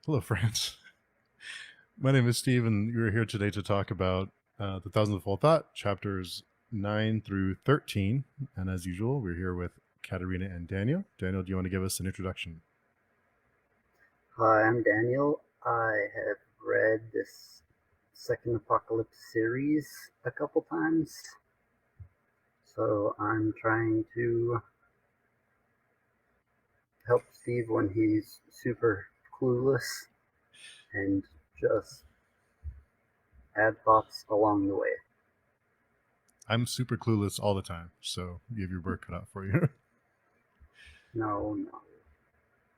Hello, friends. My name is Steve, and we're here today to talk about the Thousandfold Thought, chapters 9 through 13. And as usual, we're here with Katerina and Daniel. Daniel, do you want to give us an introduction? Hi, I'm Daniel. I have read this Second Apocalypse series a couple times, so I'm trying to help Steve when he's super clueless and just add thoughts along the way. I'm super clueless all the time, so you have your work cut out for you. No.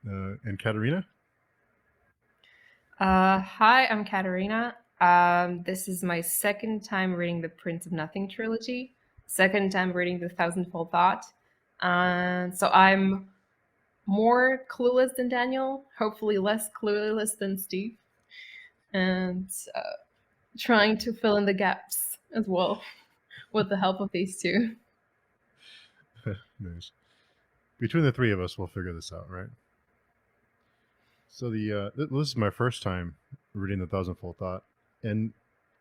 And Katerina? Hi, I'm Katerina. This is my second time reading the Prince of Nothing trilogy, second time reading the Thousandfold Thought. So I'm more clueless than Daniel, hopefully less clueless than Steve, and trying to fill in the gaps as well with the help of these two. Nice. Between the three of us, we'll figure this out, right? So this is my first time reading the Thousandfold Thought, and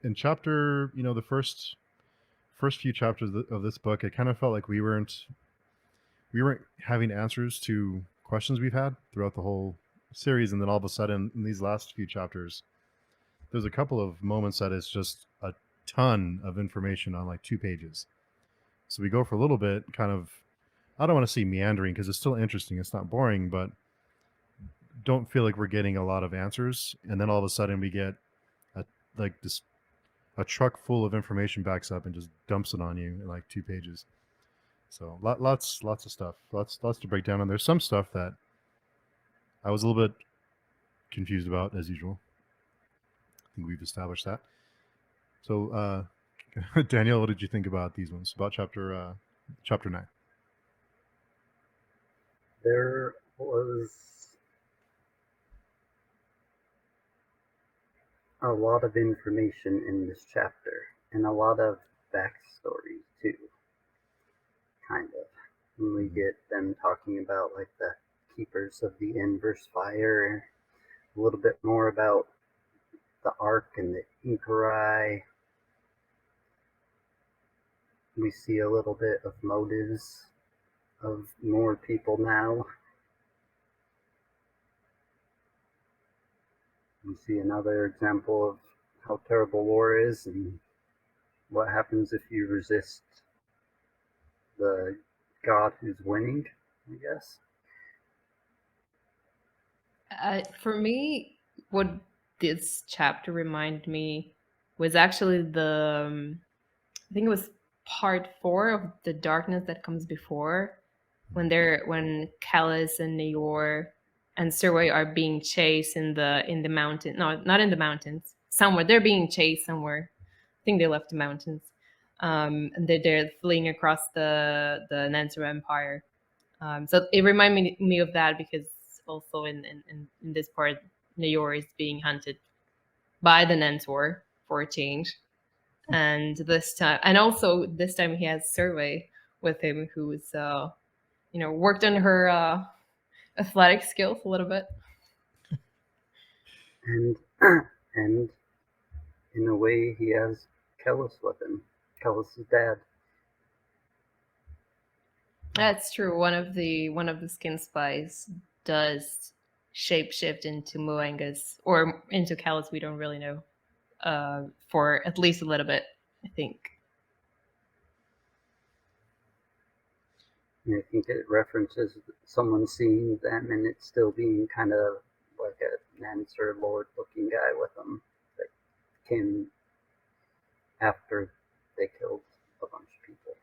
in chapter, the first few chapters of this book, it kind of felt like we weren't having answers to questions we've had throughout the whole series, and then all of a sudden, in these last few chapters, there's a couple of moments that it's just a ton of information on like 2 pages. So we go for a little bit, kind of. I don't want to say meandering because it's still interesting. It's not boring, but don't feel like we're getting a lot of answers. And then all of a sudden, we get a like this a truck full of information backs up and just dumps it on you in like 2 pages. So lots of stuff, lots to break down. And there's some stuff that I was a little bit confused about, as usual. I think we've established that. So, Danielle, what did you think about these ones? About chapter 9? There was a lot of information in this chapter, and a lot of backstory too, kind of. When we get them talking about like the keepers of the inverse fire, a little bit more about the Ark and the Inkarai. We see a little bit of motives of more people now. We see another example of how terrible war is and what happens if you resist the god who's winning, I guess. For me, what this chapter reminded me was actually I think it was part 4 of the darkness that comes before, when Callus and Neor and Serway are being chased in the mountain. No, not in the mountains. Somewhere they're being chased somewhere. I think they left the mountains, and they're fleeing across the Nansur Empire. So it reminded me of that because also in this part, Neor is being hunted by the Nansur for a change, and also this time he has Survey with him, who's worked on her athletic skills a little bit. And and in a way he has Kellis with him. Kellis' dad. That's true. One of the skin spies does shapeshift into Muangas or into Callus. We don't really know for at least a little bit, I think. And I think it references someone seeing them and it still being kind of like a Nansur Lord looking guy with them that came after they killed a bunch of people.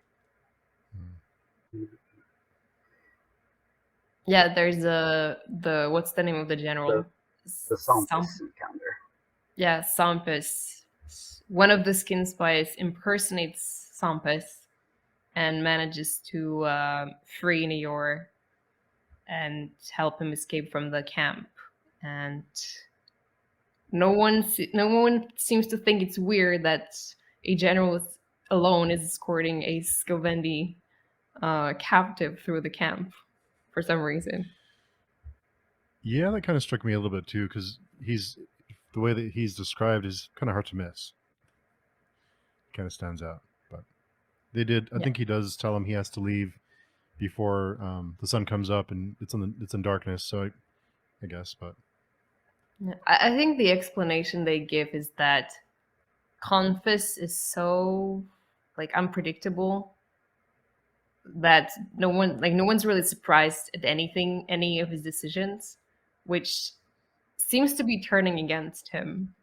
Yeah, there's the what's the name of the general? The Sampus encounter. Yeah, Sampus. One of the skin spies impersonates Sampus and manages to free Neor and help him escape from the camp. And no one seems to think it's weird that a general alone is escorting a Skovendi captive through the camp for some reason. Yeah, that kind of struck me a little bit too, because the way that he's described is kind of hard to miss. Kind of stands out. But they did. I Yeah. think he does tell him he has to leave before the sun comes up, and it's in darkness. So I guess, but Yeah. I think the explanation they give is that Confus is so like unpredictable that no one's really surprised at any of his decisions, which seems to be turning against him.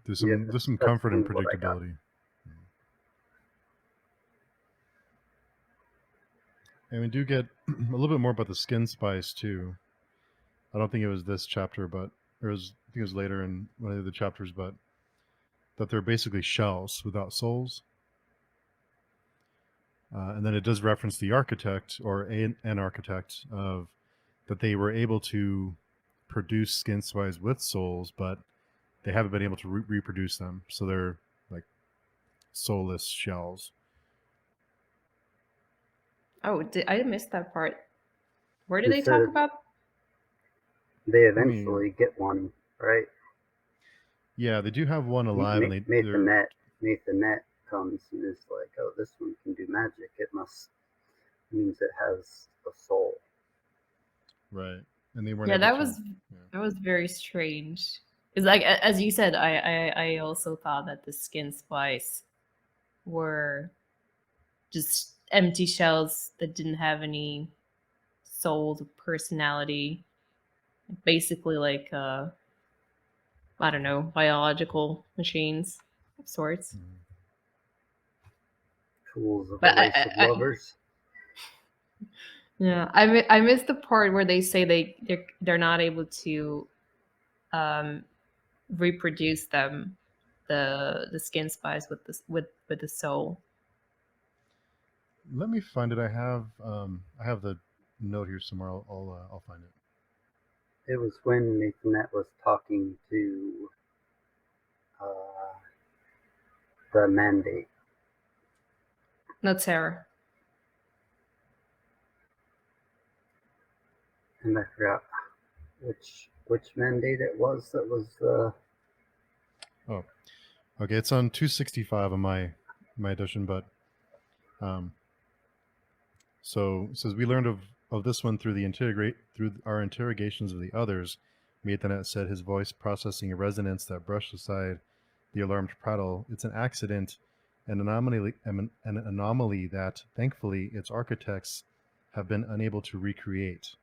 there's Yeah, some that's comfort in kind of what I got. predictability. And we do get a little bit more about the skin spice too. I don't think it was this chapter, but I think it was later in one of the chapters, but that they're basically shells without souls. And then it does reference the architect or an architect of that they were able to produce skin spice with souls, but they haven't been able to reproduce them. So they're like soulless shells. Oh, I missed that part. Where did It they talk said about? they Let me. eventually get one, right? Yeah, they do have one alive, and they're Nathanette comes and is like, "Oh, this one can do magic. It must means it has a soul." right, and they weren't Yeah, able to. Yeah. that was very strange. It's like as you said, I also thought that the skin spice were just empty shells that didn't have any souls or personality. Basically, like I don't know, biological machines of sorts. Mhm. Tools of a But race of lovers. yeah, I missed the part where they say they're not able to um, reproduce them, the skin spice with the soul. Let me find it. I have the note here somewhere. I'll find it. It was when Nathanette was talking to uh, the mandate. Not Sarah. And I forgot which mandate it was that was Oh, okay. It's on 265 of my edition, but so it says we learned of this one through our interrogations of the others. Maithanet said, his voice processing a resonance that brushed aside the alarmed prattle. It's an accident, an anomaly that, thankfully, its architects have been unable to recreate.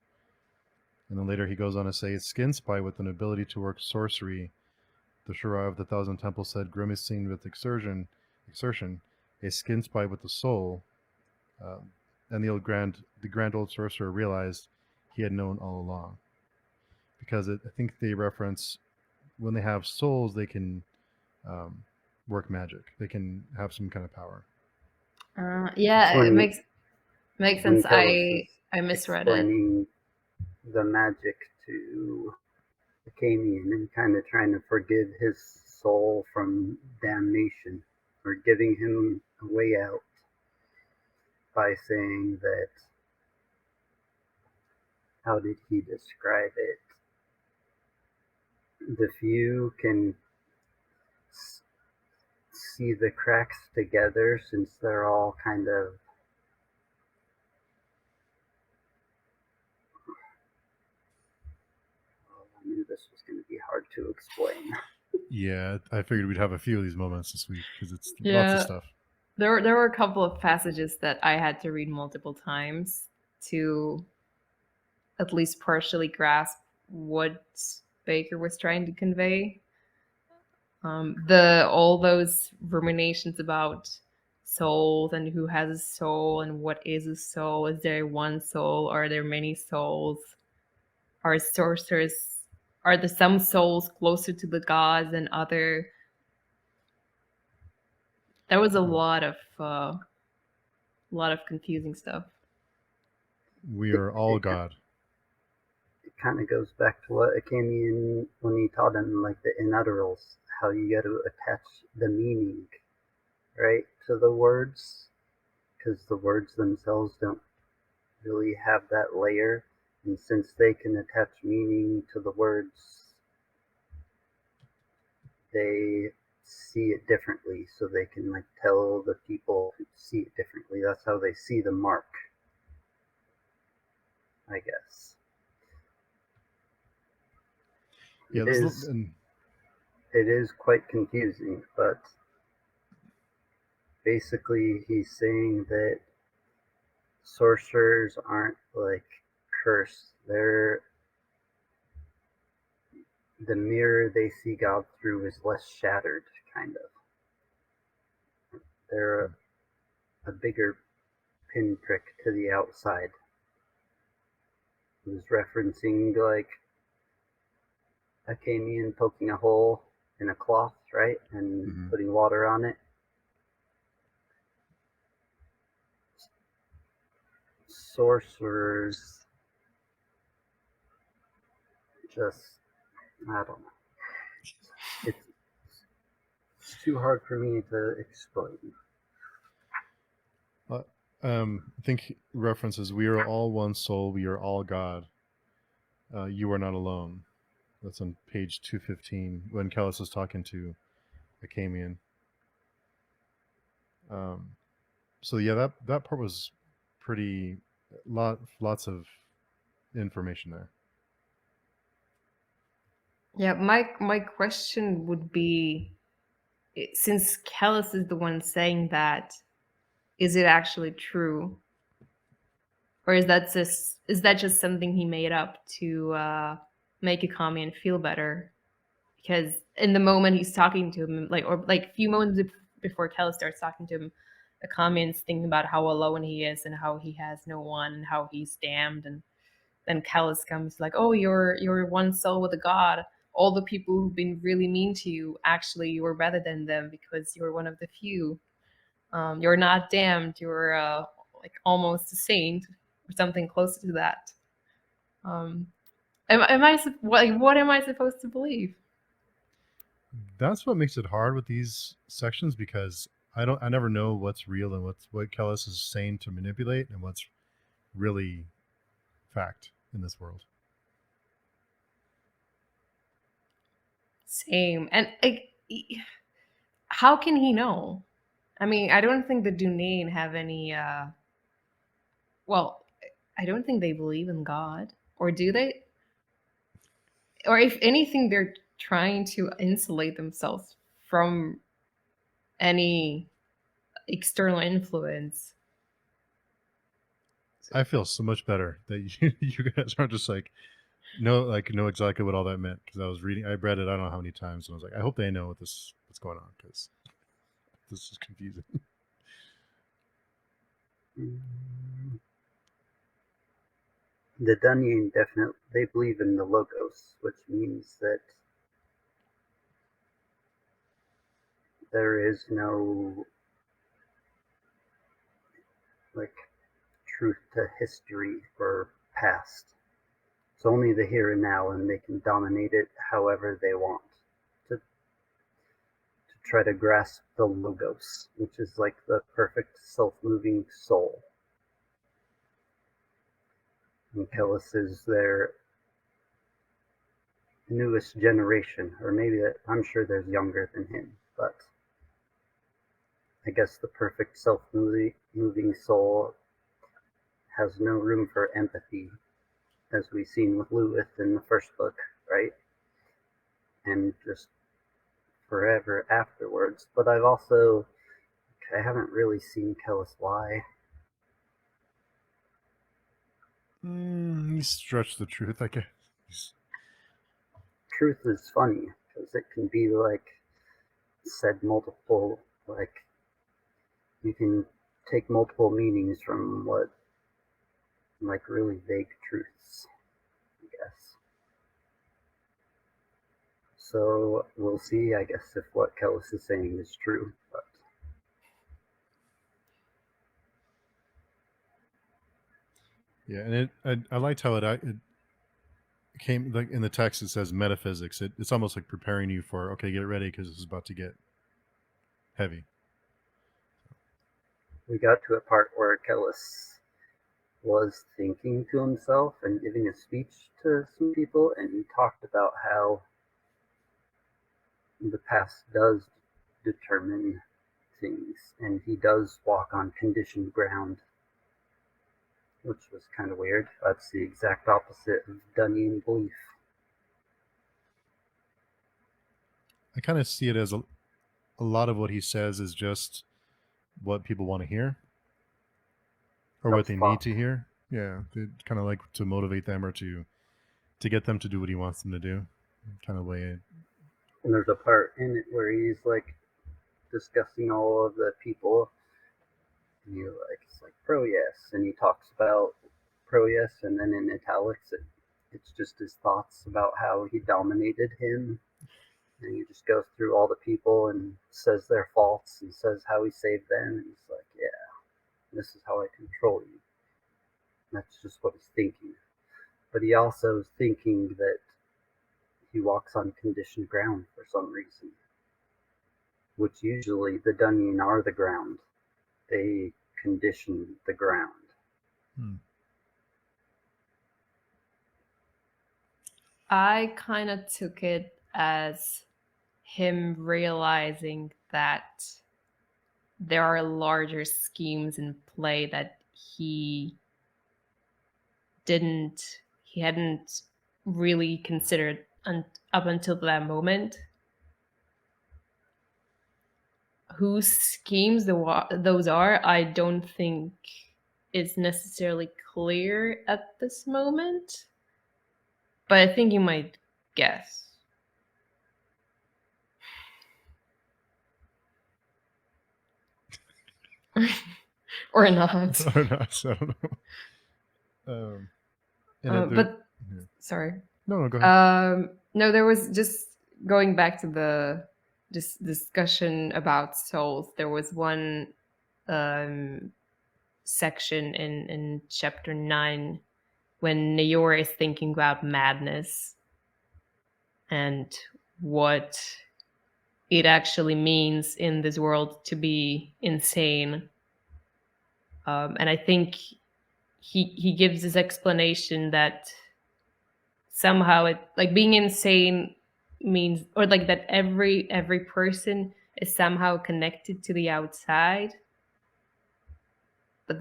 And then later he goes on to say, skin spy with an ability to work sorcery. The Shura of the Thousand Temples said, grimacing with exertion, a skin spy with the soul. And the grand old sorcerer realized he had known all along, because I think they reference when they have souls, they can work magic. They can have some kind of power. Yeah, it when makes when sense. Kalos is I misread it. explaining the magic to the Camian and kind of trying to forgive his soul from damnation, or giving him a way out by saying that, how did he describe it? The few can see the cracks together since they're all kind of I knew this was going to be hard to explain. Yeah, I figured we'd have a few of these moments this week because it's lots of Yeah, stuff. there were a couple of passages that I had to read multiple times to at least partially grasp what Baker was trying to convey. The all those ruminations about souls and who has a soul and what is a soul. Is there one soul? Are there many souls? Are sorcerers, are the some souls closer to the gods than other? There was a lot of confusing stuff. We It, are all it, God. it kind of goes back to what Akamian, when he taught him like the inutterals, how you got to attach the meaning, right, to the words, because the words themselves really have that layer, and since they can attach meaning to the words, they see it differently, so they can like tell the people who see it differently. That's how they see the mark, I guess. Yeah, It is quite confusing, but basically he's saying that sorcerers aren't like cursed. They're the mirror they see God through is less shattered, kind of. They're a bigger pinprick to the outside. He was referencing like a Camion poking a hole in a cloth, right? And putting water on it. Sorcerers just, I don't know. It's too hard for me to explain. I think references, we are all one soul, we are all God. You are not alone. That's on page 215 when Kellis is talking to Acamian. So yeah, that part was pretty lots of information there. Yeah, my question would be, since Kellis is the one saying that, is it actually true, or is that just something he made up to make Akamian feel better? Because in the moment he's talking to him, like a few moments before Kellis starts talking to him, Akamian's thinking about how alone he is and how he has no one and how he's damned, and then Kellis comes like, "Oh, you're one soul with a god. All the people who've been really mean to you, actually, you were better than them because you're one of the few. You're not damned. You're like almost a saint or something close to that." What am I supposed to believe? That's what makes it hard with these sections, because I never know what's real and what Kellis is saying to manipulate and what's really fact in this world. Same. And how can he know? I mean, I don't think the Dunain have any well, I don't think they believe in God. Or do they? Or if anything, they're trying to insulate themselves from any external influence. I feel so much better that you guys aren't just like know exactly what all that meant, because I read it I don't know how many times, and I was like, I hope they know what's going on, because this is confusing. The Dunyan definitely, they believe in the Logos, which means that there is no like truth to history or past. It's only the here and now, and they can dominate it however they want to try to grasp the Logos, which is like the perfect self-moving soul. And Kellis is their newest generation, or maybe I'm sure there's younger than him, but I guess the perfect self-moving soul has no room for empathy, as we've seen with Lilith in the first book, right? And just forever afterwards. But I haven't really seen Kellis lie. He stretched the truth, I guess. Truth is funny, because it can be like said multiple, like you can take multiple meanings from what, like really vague truths, I guess. So we'll see, I guess, if what Kellis is saying is true. But yeah, and I liked how it came, like in the text it says metaphysics. It's almost like preparing you for, okay, get ready because this is about to get heavy. we got to a part where Kellis was thinking to himself and giving a speech to some people, and he talked about how the past does determine things, and he does walk on conditioned ground, which was kind of weird. That's the exact opposite of Dunnian belief. I kind of see it as a lot of what he says is just what people want to hear or what they need to hear. Yeah, kind of like to motivate them or to get them to do what he wants them to do. Kind of way it. And there's a part in it where he's like discussing all of the people. And it's like pro yes, and he talks about pro yes, and then in italics it's just his thoughts about how he dominated him. And he just goes through all the people and says their faults and says how he saved them. And he's like, yeah, this is how I control you. And that's just what he's thinking. But he also is thinking that he walks on conditioned ground for some reason. Which usually the Dunyan are the ground. They condition the ground. I kind of took it as him realizing that there are larger schemes in play that he hadn't really considered up until that moment. Whose schemes those are, I don't think is necessarily clear at this moment. But I think you might guess. Or not. Or not, I don't know. Sorry. No, go ahead. No, there was just going back to the discussion about souls. There was one section in chapter 9 when Nayor is thinking about madness and what it actually means in this world to be insane. And I think he gives this explanation that somehow it, like, being insane means, or like that every person is somehow connected to the outside, but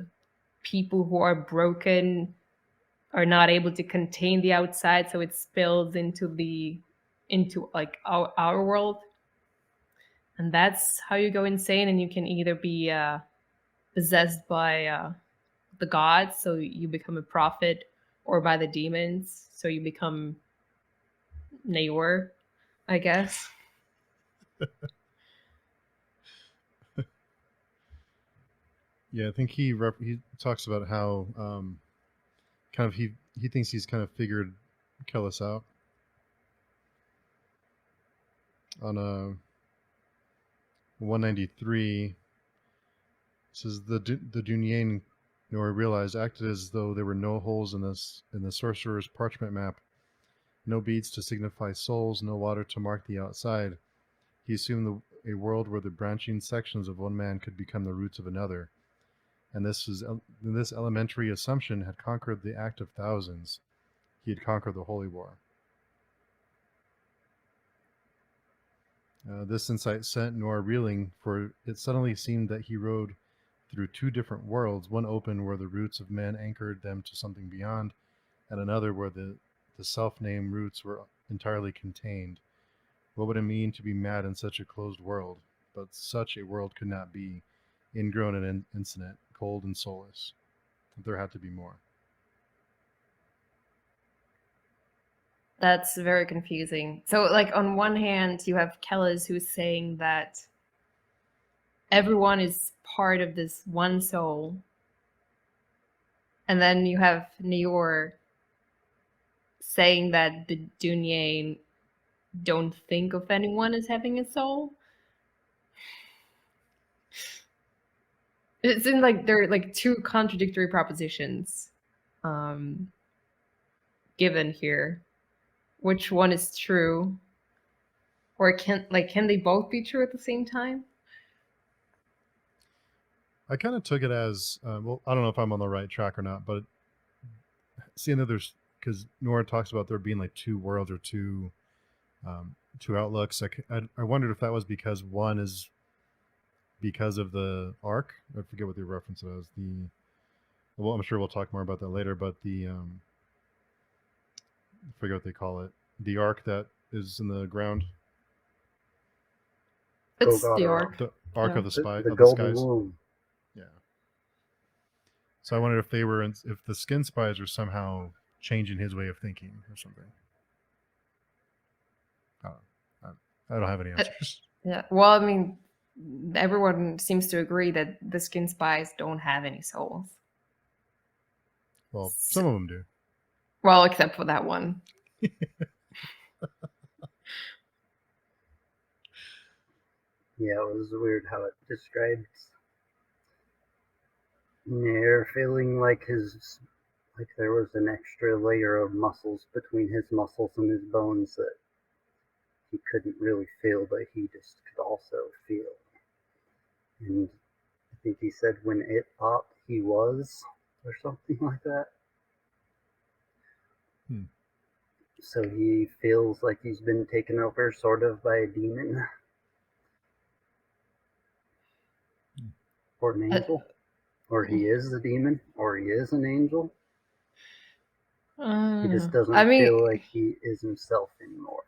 people who are broken are not able to contain the outside, so it spills into like our world, and that's how you go insane. And you can either be possessed by the gods, so you become a prophet, or by the demons, so you become Nayor, I guess. Yeah, I think he talks about how kind of he thinks he's kind of figured Kellis out on 193. It says the Dunyan, nor realized, acted as though there were no holes in the sorcerer's parchment map, no beads to signify souls, no water to mark the outside. He assumed a world where the branching sections of one man could become the roots of another, and this elementary assumption had conquered the act of thousands. He had conquered the holy war. This insight sent Noir reeling, for it suddenly seemed that he rode through two different worlds, one open where the roots of men anchored them to something beyond, and another where the self-named roots were entirely contained. What would it mean to be mad in such a closed world? But such a world could not be, ingrown and infinite, cold and soulless. There had to be more. That's very confusing. So, like, on one hand, you have Kellis who's saying that everyone is part of this one soul. And then you have Nayor saying that the Dunyan don't think of anyone as having a soul. It seems like there are like two contradictory propositions given here. Which one is true? Or can they both be true at the same time? I kind of took it as, well, I don't know if I'm on the right track or not, but seeing that there's, because Nora talks about there being like two worlds or two outlooks. I wondered if that was because one is because of the arc. I forget what the reference was. Well, I'm sure we'll talk more about that later. But I forget what they call it. The arc that is in the ground. It's the Golgotha. arc. The arc Yeah. of the spy The of the golden skies. womb. Yeah. So I wondered if they were if the skin spies are somehow changing his way of thinking or something. I don't have any answers. Yeah. Well, I mean, everyone seems to agree that the skin spies don't have any souls. Well, some of them do. Well, except for that one. Yeah, it was weird how it describes Nair feeling like there was an extra layer of muscles between his muscles and his bones that he couldn't really feel, but he just could also feel. And I think he said when it thought he was, or something like that. So he feels like he's been taken over sort of by a demon. Or an angel. Or he is the demon, or he is an angel. He just doesn't feel like he is himself anymore.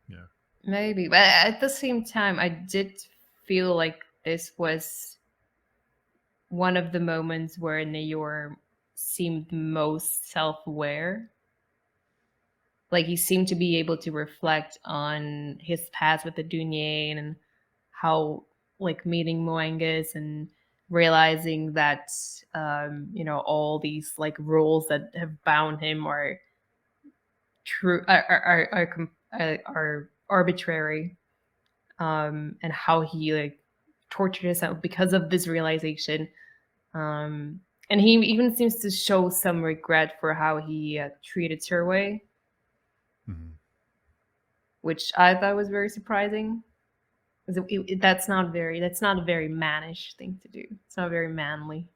Yeah. Maybe. But at the same time, I did feel like this was one of the moments where Nayor seemed most self-aware. Like he seemed to be able to reflect on his past with the Dunye and how, like, meeting Moangus and realizing that all these like rules that have bound him are true are arbitrary, and how he like tortured himself because of this realization, and he even seems to show some regret for how he treated Turway, which I thought was very surprising. That's not a very mannish thing to do. It's not very manly.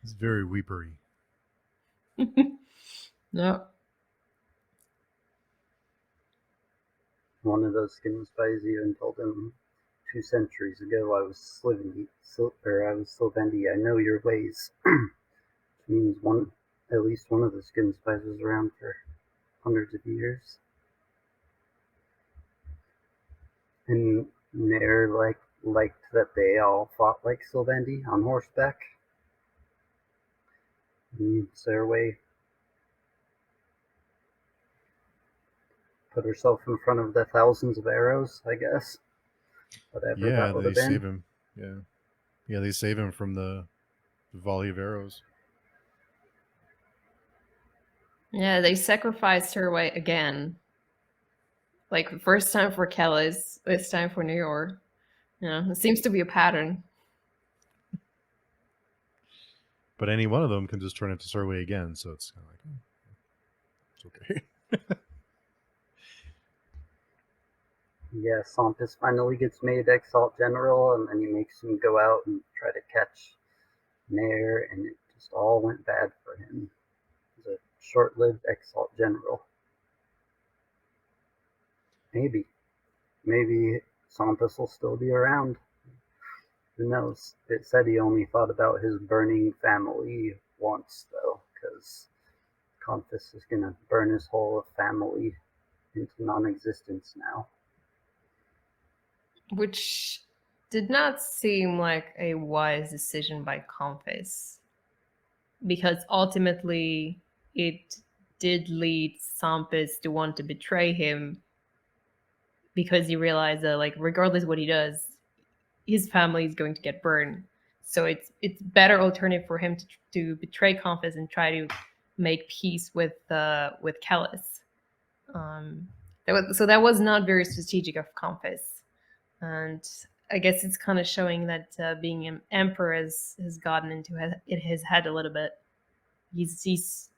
It's very weepery. No. One of those skin spies even told him 2 centuries ago, I was Sylvendi, I know your ways. Which means at least one of the skin spies was around for hundreds of years. And Nair liked that they all fought like Sylvendi on horseback. And Serway put herself in front of the thousands of arrows, I guess. Whatever that would have been. Save him. Yeah, they save him from the volley of arrows. Yeah, they sacrificed her way again. Like, first time for Kellis, this time for New York. Yeah, it seems to be a pattern. But any one of them can just turn into Serway again, so it's kind of like, it's okay. Yeah, Sompus finally gets made Exalt General, and then he makes him go out and try to catch Nair, and it just all went bad for him. He was a short-lived Exalt General. Maybe Sompus will still be around. Who knows? It said he only thought about his burning family once, though, because Confus is going to burn his whole family into non-existence now. Which did not seem like a wise decision by Confus, because ultimately it did lead Sompus to want to betray him, because he realized that, like, regardless what he does, his family is going to get burned. So it's better alternative for him to betray Confus and try to make peace with Kellis. So that was not very strategic of Confus. And I guess it's kind of showing that being an emperor has gotten into his head a little bit. He's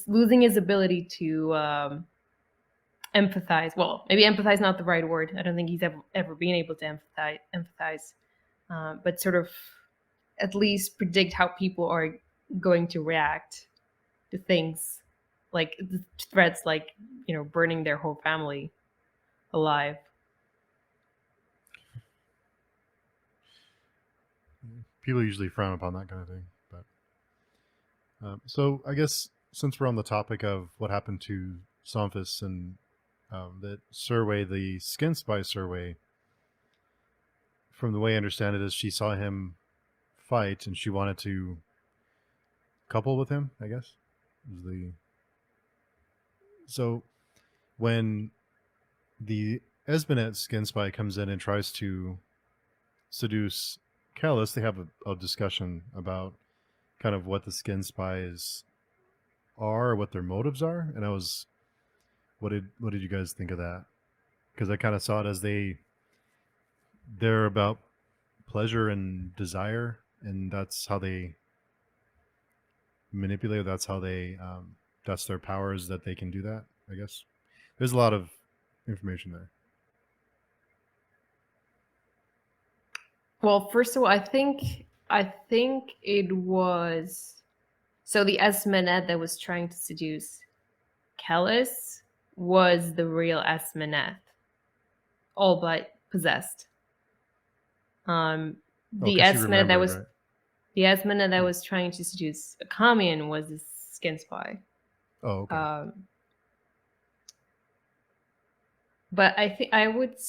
losing his ability to empathize. Well, maybe empathize is not the right word. I don't think he's ever been able to empathize, but sort of at least predict how people are going to react to things like threats, like burning their whole family alive. People usually frown upon that kind of thing, but so I guess since we're on the topic of what happened to Somphis and that Surway, the skin spy Surway, from the way I understand it, is she saw him fight and she wanted to couple with him, I guess. So when the Esmenet skin spy comes in and tries to seduce Callus, they have a discussion about kind of what the skin spies are, or what their motives are, and what did you guys think of that? Because I kind of saw it as they're about pleasure and desire, and that's how they manipulate. That's how they that's their powers, that they can do that. I guess there's a lot of information there. Well, first of all, I think it was so the Esmenet that was trying to seduce Kellis was the real Esmenet, all but possessed. The Esmenet that was right? the Esmenet that was trying to seduce Akamian was the skin spy. Oh, okay. But I think I would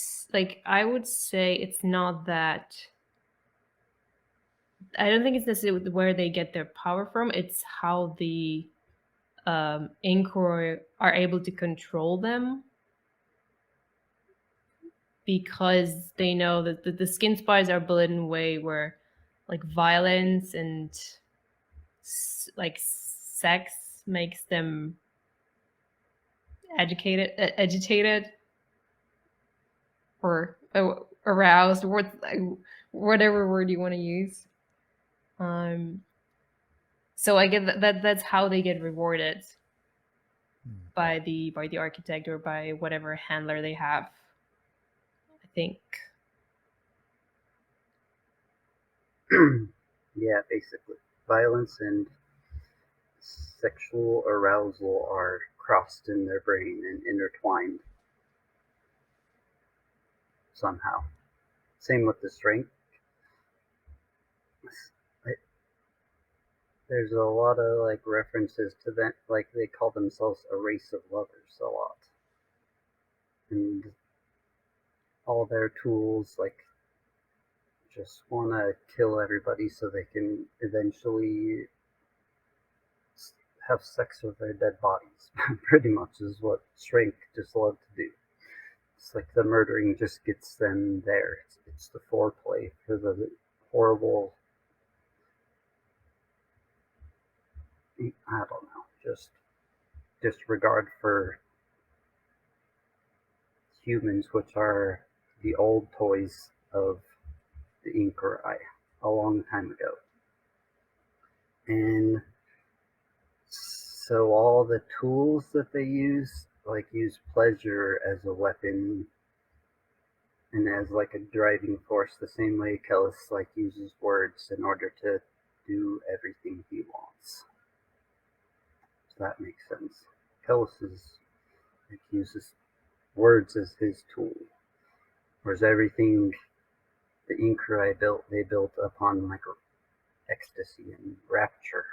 say it's not that. I don't think it's necessarily where they get their power from. It's how the Incore are able to control them, because they know that the skin spies are built in a way where like violence and like sex makes them agitated or aroused, or whatever word you want to use. So I get that's how they get rewarded by the architect or by whatever handler they have, I think. Yeah, basically. Violence and sexual arousal are crossed in their brain and intertwined somehow. Same with the strength. There's a lot of like references to that, like they call themselves a race of lovers a lot, and all their tools like just want to kill everybody so they can eventually have sex with their dead bodies. Pretty much is what strength just love to do. It's like the murdering just gets them there. It's the foreplay for the horrible, I don't know, just disregard for humans, which are the old toys of the Incore a long time ago. And so all the tools that they use, like use pleasure as a weapon and as like a driving force, the same way Kellis like uses words in order to do everything he wants. So that makes sense. Kellis like uses words as his tool, whereas everything the Incore built, they built upon like ecstasy and rapture.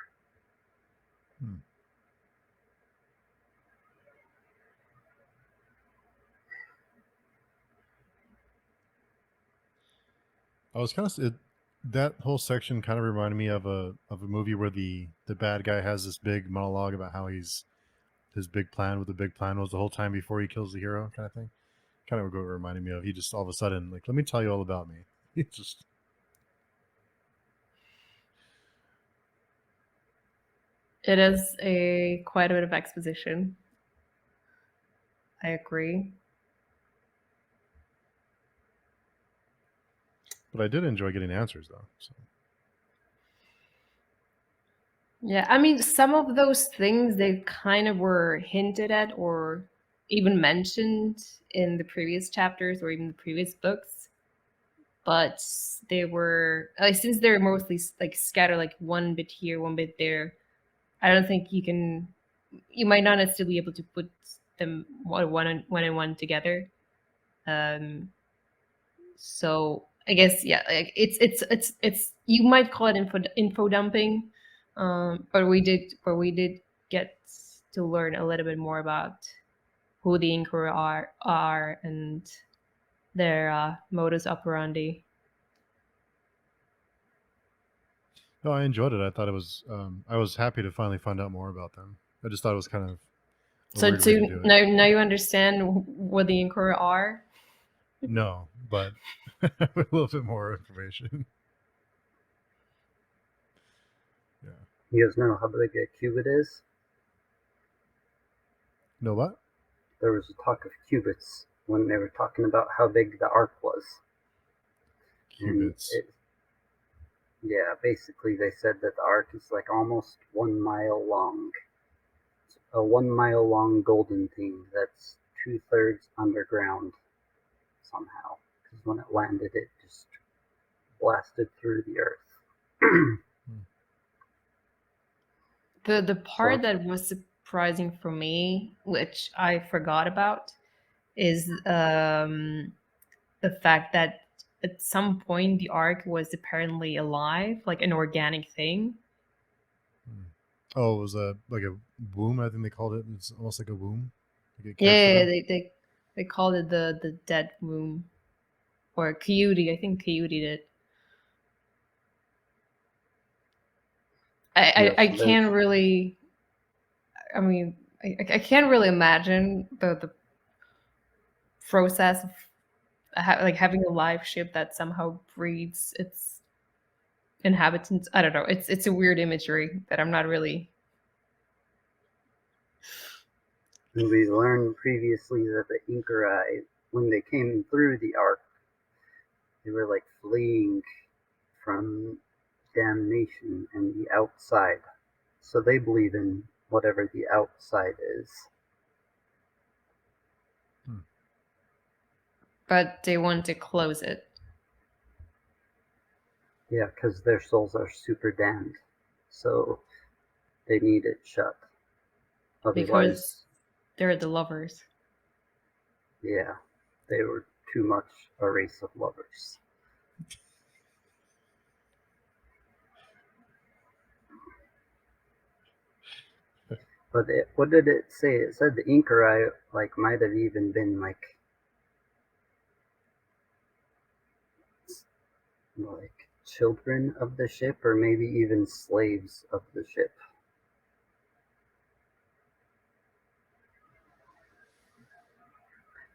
I was kind of that whole section kind of reminded me of a movie where the bad guy has this big monologue about how his big plan, what the big plan was the whole time before he kills the hero, kind of thing. Kind of what it reminded me of. He just all of a sudden like, let me tell you all about me. He just. It is quite a bit of exposition. I agree. But I did enjoy getting answers though. So. Yeah, I mean, some of those things they kind of were hinted at or even mentioned in the previous chapters or even the previous books. but they were since they're mostly like scattered, like one bit here, one bit there. I don't think you might not necessarily be able to put them one and one together. So I guess yeah, like it's you might call it info dumping, but we did get to learn a little bit more about who the Inquirer are and their modus operandi. No, I enjoyed it. I thought it was. I was happy to finally find out more about them. I just thought it was kind of a So weird way to do it. now you understand what the Inquirer are. No, but a little bit more information. Yeah. You guys know how big a cubit is? No what? There was a talk of cubits when they were talking about how big the ark was. Cubits. Yeah, basically they said that the ark is like almost 1 mile long. It's a 1 mile long golden thing that's 2/3 underground somehow. Because when it landed, it just blasted through the earth. The part So, that was surprising for me, which I forgot about, is the fact that at some point the ark was apparently alive, like an organic thing. Oh, it was like a womb. I think they called it. It's almost like a womb. Like it cared for Yeah, them. they called it the dead womb, or Coyote. I think Coyote did. yeah, I so can't there's really. I mean, I can't really imagine the process of like having a live ship that somehow breeds its inhabitants. I don't know. It's a weird imagery that I'm not really. And we learned previously that the Incarai, when they came through the ark, they were like fleeing from damnation and the outside. So they believe in whatever the outside is. But they want to close it. Yeah, because their souls are super damned. So they need it shut. Because Otherwise, they're the lovers. yeah, they were too much a race of lovers. But what did it say? It said the Incarai like might have even been like children of the ship, or maybe even slaves of the ship.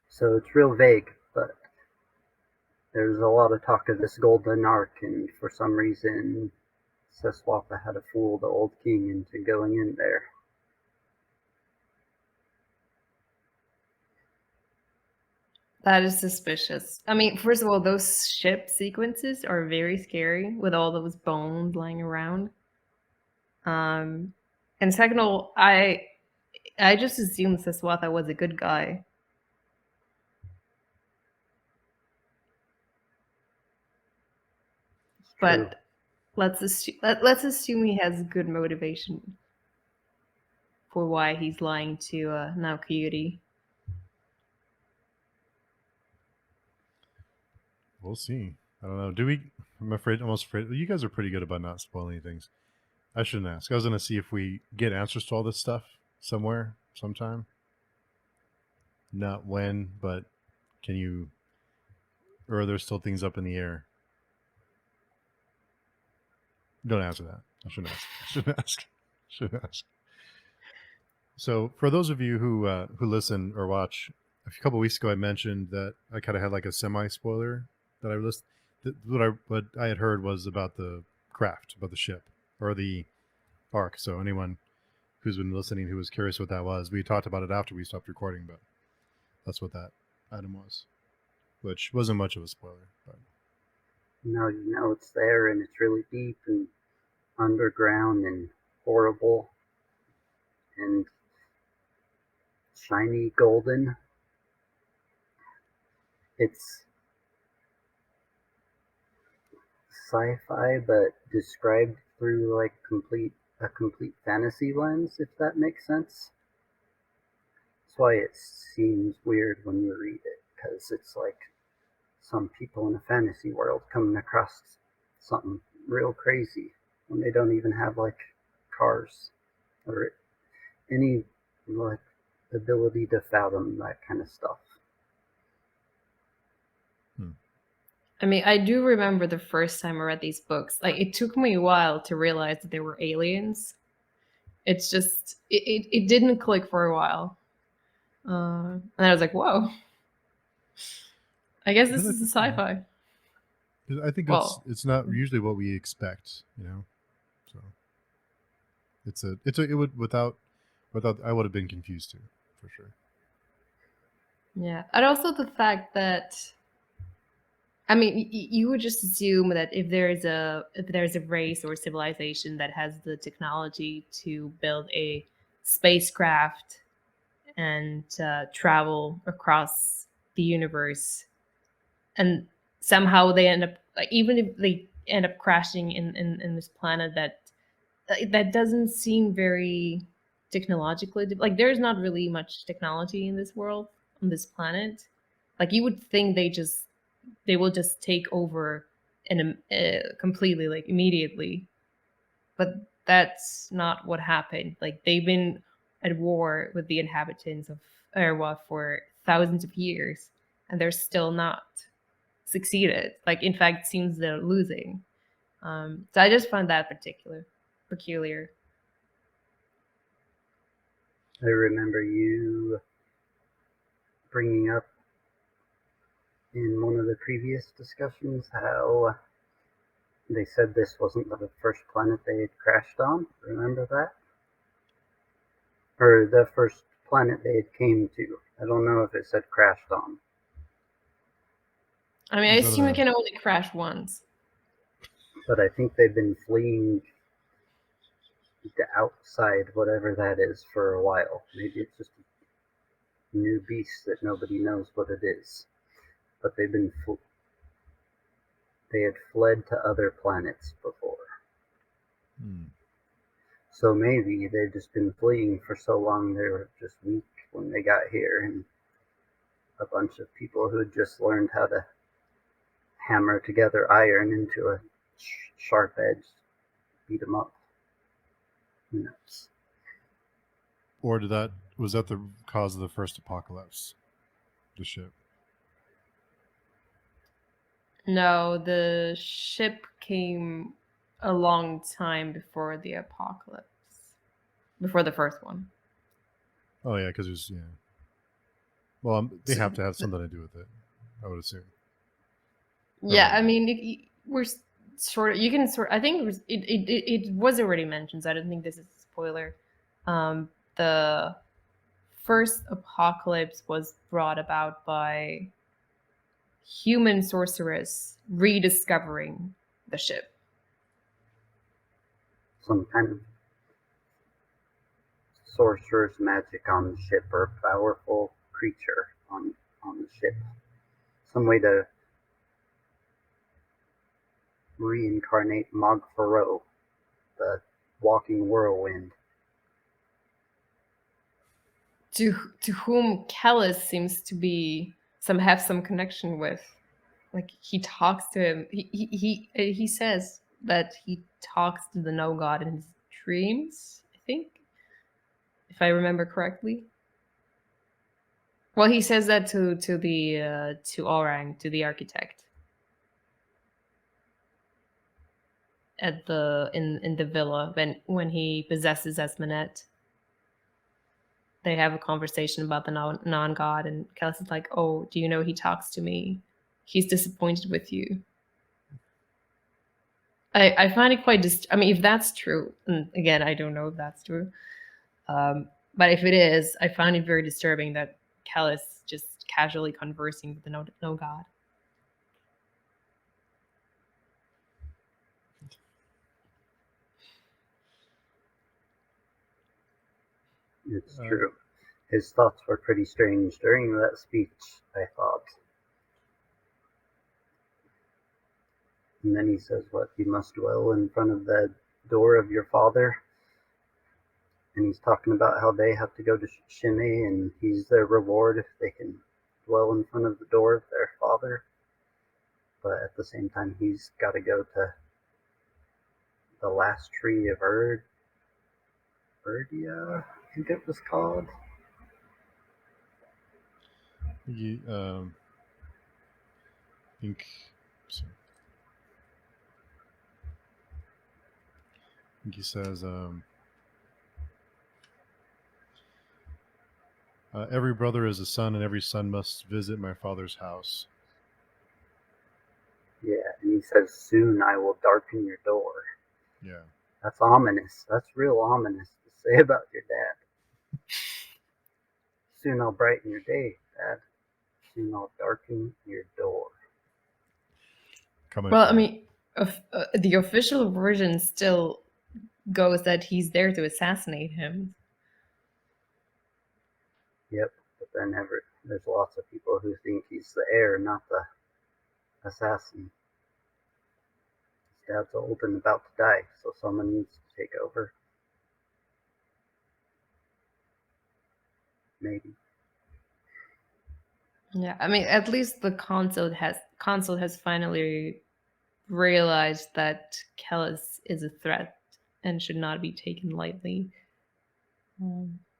So it's real vague, but there's a lot of talk of this golden ark, and for some reason Seswatha had to fool the old king into going in there. That is suspicious. I mean, first of all, those ship sequences are very scary with all those bones lying around. And second of all, I just assumed Seswatha was a good guy. True. But let's assume he has good motivation for why he's lying to now Coyote. We'll see. I don't know. Do we? I'm afraid. Almost afraid. You guys are pretty good about not spoiling things. I shouldn't ask. I was gonna see if we get answers to all this stuff somewhere, sometime. Not when, but can you? Or are there still things up in the air? Don't answer that. I shouldn't ask. I shouldn't ask. Shouldn't ask. So, for those of you who listen or watch, a couple weeks ago I mentioned that I kind of had like a semi spoiler that I listened. What I had heard was about the craft, about the ship or the arc. So anyone who's been listening who was curious what that was, we talked about it after we stopped recording, but that's what that item was, which wasn't much of a spoiler. But You know it's there, and it's really deep and underground and horrible and shiny golden. It's sci-fi, but described through like a complete fantasy lens, if that makes sense. That's why it seems weird when you read it, because it's like some people in a fantasy world coming across something real crazy when they don't even have like cars or any like ability to fathom that kind of stuff. I mean, I do remember the first time I read these books. Like, it took me a while to realize that they were aliens. It's just, it didn't click for a while. And I was like, whoa. I guess this is a sci-fi. I think Well, it's not usually what we expect, you know. So it would without I would have been confused too, for sure. yeah. And also the fact that, I mean, you would just assume that if there's a race or civilization that has the technology to build a spacecraft and travel across the universe, and somehow they end up, like, even if they end up crashing in this planet that doesn't seem very technologically like, there's not really much technology in this world, on this planet. Like, you would think they will just take over and completely, like, immediately, but that's not what happened. Like, they've been at war with the inhabitants of Erwa for thousands of years, and they're still not succeeded. Like, in fact, it seems they're losing. So I just found that peculiar. I remember you bringing up in one of the previous discussions how they said this wasn't the first planet they had crashed on. Remember that? Or the first planet they had came to. I don't know if it said crashed on. I mean, I assume you can only crash once. But I think they've been fleeing the outside, whatever that is, for a while. Maybe it's just a new beast that nobody knows what it is. But they had fled to other planets before. So maybe they've just been fleeing for so long they were just weak when they got here, and a bunch of people who had just learned how to hammer together iron into a sharp edge beat them up. Who knows? Or was that the cause of the first apocalypse? The ship? No, the ship came a long time before the apocalypse. Before the first one. Oh yeah, because there's Well, they have to have something to do with it, I would assume. Yeah, I mean, we're sort of. You can sort. I think it was already mentioned. So I don't think this is a spoiler. The first apocalypse was brought about by human sorcerers rediscovering the ship. Some kind of sorcerer's magic on the ship, or a powerful creature on the ship. Some way to reincarnate Mogfaro, the walking whirlwind. To whom Kellis seems to be have some connection with. Like, he talks to him. He says that he talks to the no god in his dreams, I think, if I remember correctly. Well, he says that to Orang, to the architect, at in the villa when he possesses Esmenet. They have a conversation about the non-god, and Kellis is like, "Oh, do you know he talks to me? He's disappointed with you." I find it quite I mean, if that's true, and again, I don't know if that's true, but if it is, I find it very disturbing that Kellis just casually conversing with the no god. It's true. His thoughts were pretty strange during that speech, I thought. And then he says, what, you must dwell in front of the door of your father. And he's talking about how they have to go to Shimei, and he's their reward if they can dwell in front of the door of their father. But at the same time, he's got to go to the last tree of Erdia, I think it was called. You, think. Sorry. I think he says, every brother is a son, and every son must visit my father's house. Yeah, and he says, soon I will darken your door. Yeah. That's ominous. That's real ominous to say about your dad. Soon I'll brighten your day, Dad. Soon I'll darken your door. Coming Well, I from- mean, the official version still goes that he's there to assassinate him. Yep, but then there's lots of people who think he's the heir, not the assassin. His dad's old and about to die, so someone needs to take over. Maybe. Yeah, I mean, at least the console has finally realized that Kellis is a threat and should not be taken lightly.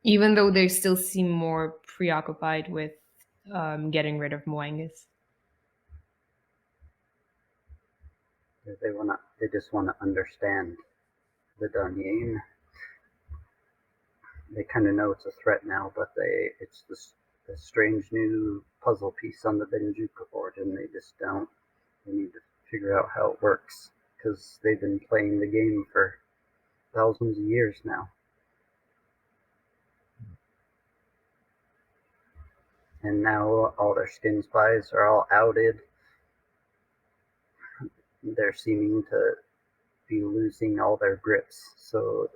Even though they still seem more preoccupied with getting rid of Moangus. They just want to understand the Dunyan. They kind of know it's a threat now, but it's this strange new puzzle piece on the Benjuka board, and they just don't. They need to figure out how it works, because they've been playing the game for thousands of years now. And now all their skin spies are all outed. They're seeming to be losing all their grips. So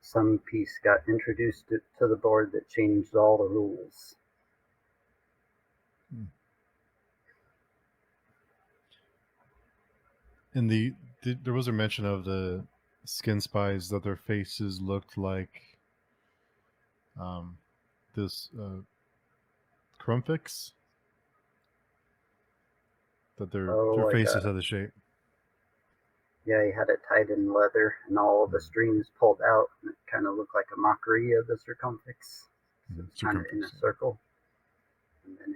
some piece got introduced to the board that changed all the rules. And there was a mention of the skin spies that their faces looked like this Crumpfix. That their like faces had the shape. Yeah, he had it tied in leather, and all of the strings pulled out, and it kind of looked like a mockery of the circumfix. So it's kind of in a circle, and then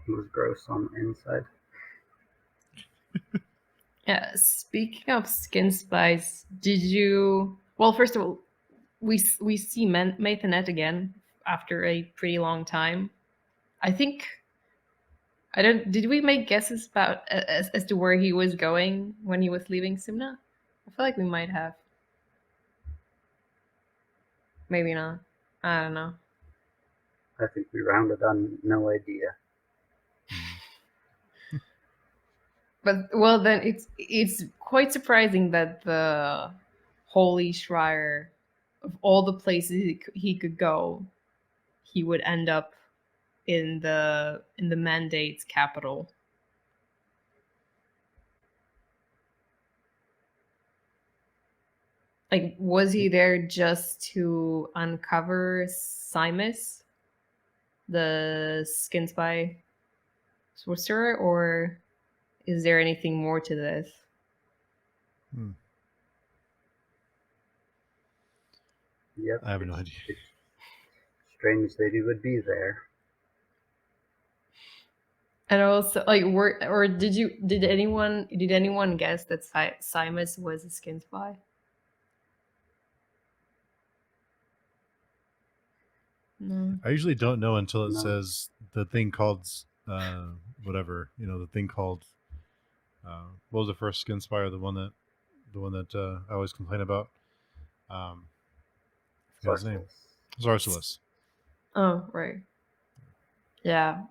it was gross on the inside. Yeah, speaking of skin spies, did you... Well, first of all, we see Mathanet again after a pretty long time. I think... Did we make guesses about as to where he was going when he was leaving Sumna? I feel like we might have. Maybe not. I don't know. I think we rounded on no idea. But well, then it's quite surprising that the Holy Schreier, of all the places he could go, he would end up in the Mandate's capital. Like, was he there just to uncover Simus, the skin spy sorcerer, or is there anything more to this? Yep. I have no idea. It's strange that he would be there. And also, like, did anyone guess that Simus was a skin spy? No. I usually don't know until it says the thing called whatever, the thing called what was the first skin spy, or the one that I always complain about. I forgot his name. Zarsulus. Oh, right. Yeah.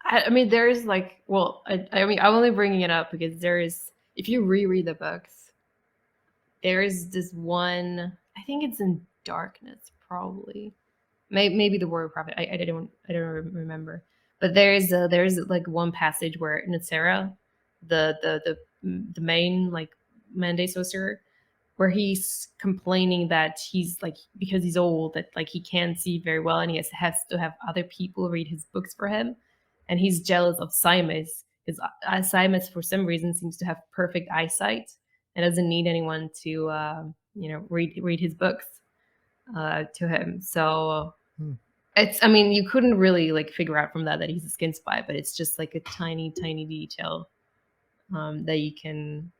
I mean, there is like, well, I mean, I'm only bringing it up because there is, if you reread the books, there is this one, I think it's in Darkness, probably. Maybe the Warrior Prophet. I don't remember. But there's like one passage where Nutsera, the main like Mandate sorcerer, where he's complaining that he's like, because he's old, that like he can't see very well and has to have other people read his books for him, and he's jealous of Simus because Simus for some reason seems to have perfect eyesight and doesn't need anyone to read his books to him. So it's, I mean, you couldn't really like figure out from that he's a skin spy, but it's just like a tiny detail that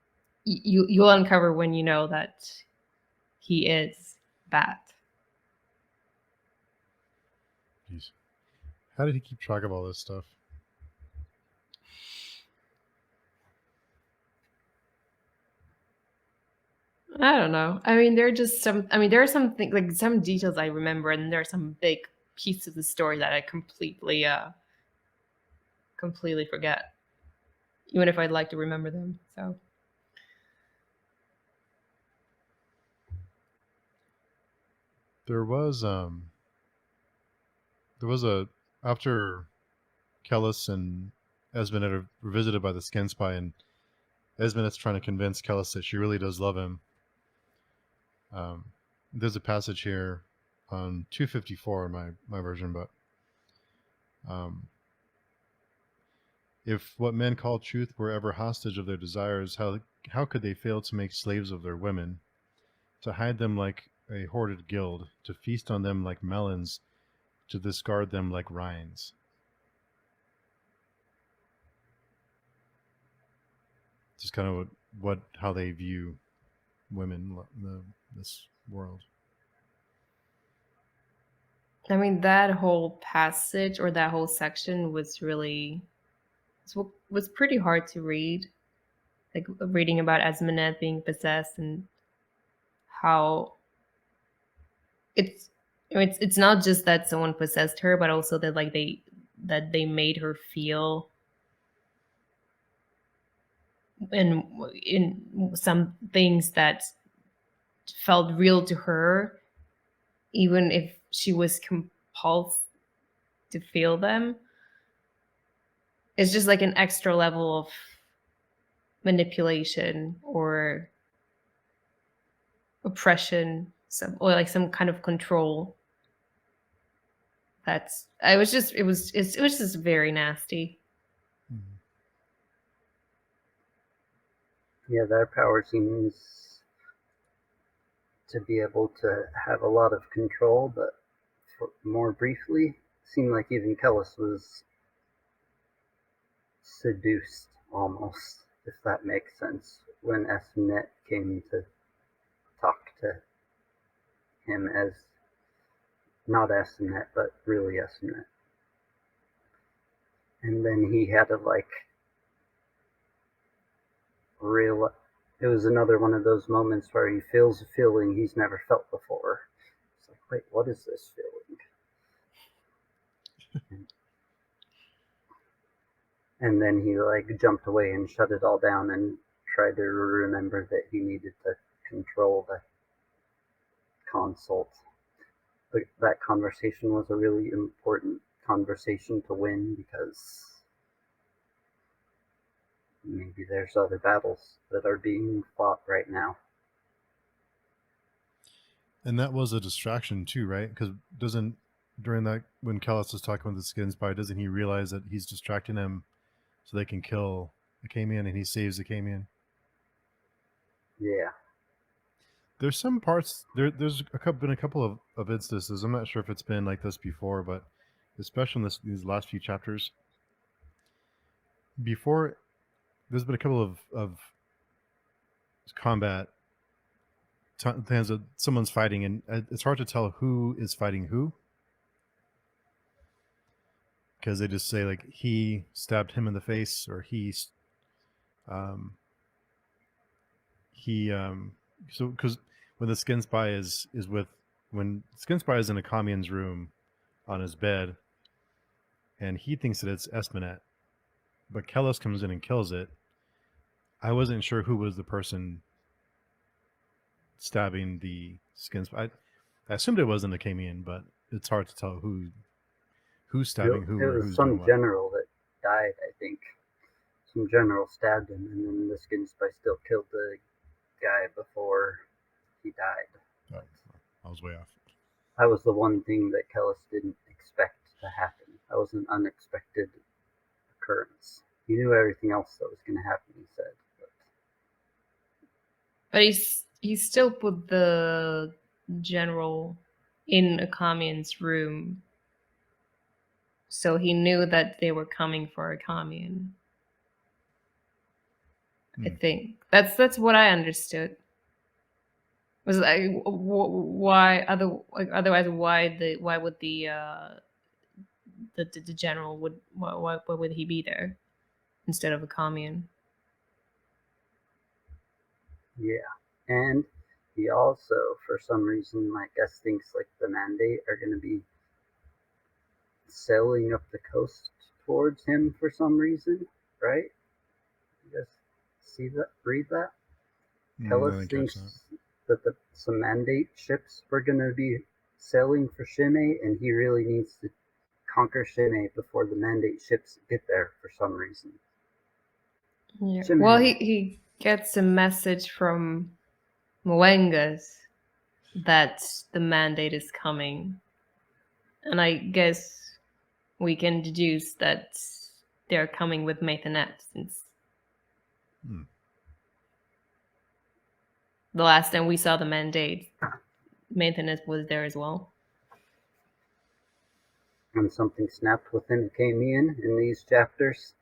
you'll uncover when you know that he is bad. Jeez. How did he keep track of all this stuff? I don't know. I mean, there are just some. I mean, there are some things, like some details I remember, and there are some big pieces of the story that I completely forget, even if I'd like to remember them. So there was a after Kellis and Esmenet are visited by the skin spy, and Esmenet's trying to convince Kellis that she really does love him. There's a passage here on 254 in my version, but if what men call truth were ever hostage of their desires, how could they fail to make slaves of their women, to hide them like a hoarded guild, to feast on them like melons, to discard them like rinds? Just kind of how they view women in this world. I mean, that whole passage or that whole section was pretty hard to read. Like reading about Esmenet being possessed and how it's not just that someone possessed her, but also that like they made her feel in some things that felt real to her, even if she was compelled to feel them. It's just like an extra level of manipulation or oppression, or like some kind of control. It was just very nasty. Mm-hmm. Yeah, their power seems to be able to have a lot of control, but more briefly, it seemed like even Kellis was seduced almost, if that makes sense, when Esmenet came to talk to him as not Esmenet, but really Esmenet. And then he had to it was another one of those moments where he feels a feeling he's never felt before. It's like, wait, what is this feeling? And then he jumped away and shut it all down and tried to remember that he needed to control the consult. That conversation was a really important conversation to win, because maybe there's other battles that are being fought right now. And that was a distraction too, right? Because during that, when Kellis is talking with the skin spy, doesn't he realize that he's distracting him so they can kill the Camion, and he saves the Camion? Yeah. There's some parts there's been a couple of instances. I'm not sure if it's been like this before, but especially in these last few chapters. Before, there's been a couple of combat times that someone's fighting, and it's hard to tell who is fighting who, because they just say like he stabbed him in the face, or so because when the skin spy when skin spy is in a Kamion's room on his bed, and he thinks that it's Esmenet, but Kellis comes in and kills it. I wasn't sure who was the person stabbing the skin spy. I assumed it wasn't the Camion, but it's hard to tell who's stabbing who It or was who's doing some what. general that died, I think. Some general stabbed him, and then the skin spy still killed the guy before he died. Oh, I was way off. That was the one thing that Kellis didn't expect to happen. That was an unexpected occurrence. He knew everything else that was going to happen, he said. But he still put the general in a commune's room, so he knew that they were coming for a commune. I think that's what I understood. Was like why otherwise why would the general why would he be there instead of a commune? Yeah, and he also, for some reason, I guess, thinks like the Mandate are going to be sailing up the coast towards him for some reason, right? You guys see that? Read that? Kellis thinks that some Mandate ships were going to be sailing for Shimei, and he really needs to conquer Shimei before the Mandate ships get there for some reason. Yeah. Well, he gets a message from Moengas that the Mandate is coming, and I guess we can deduce that they're coming with Maithanet, since the last time we saw the Mandate, Maithanet was there as well. And something snapped within Kamian in these chapters.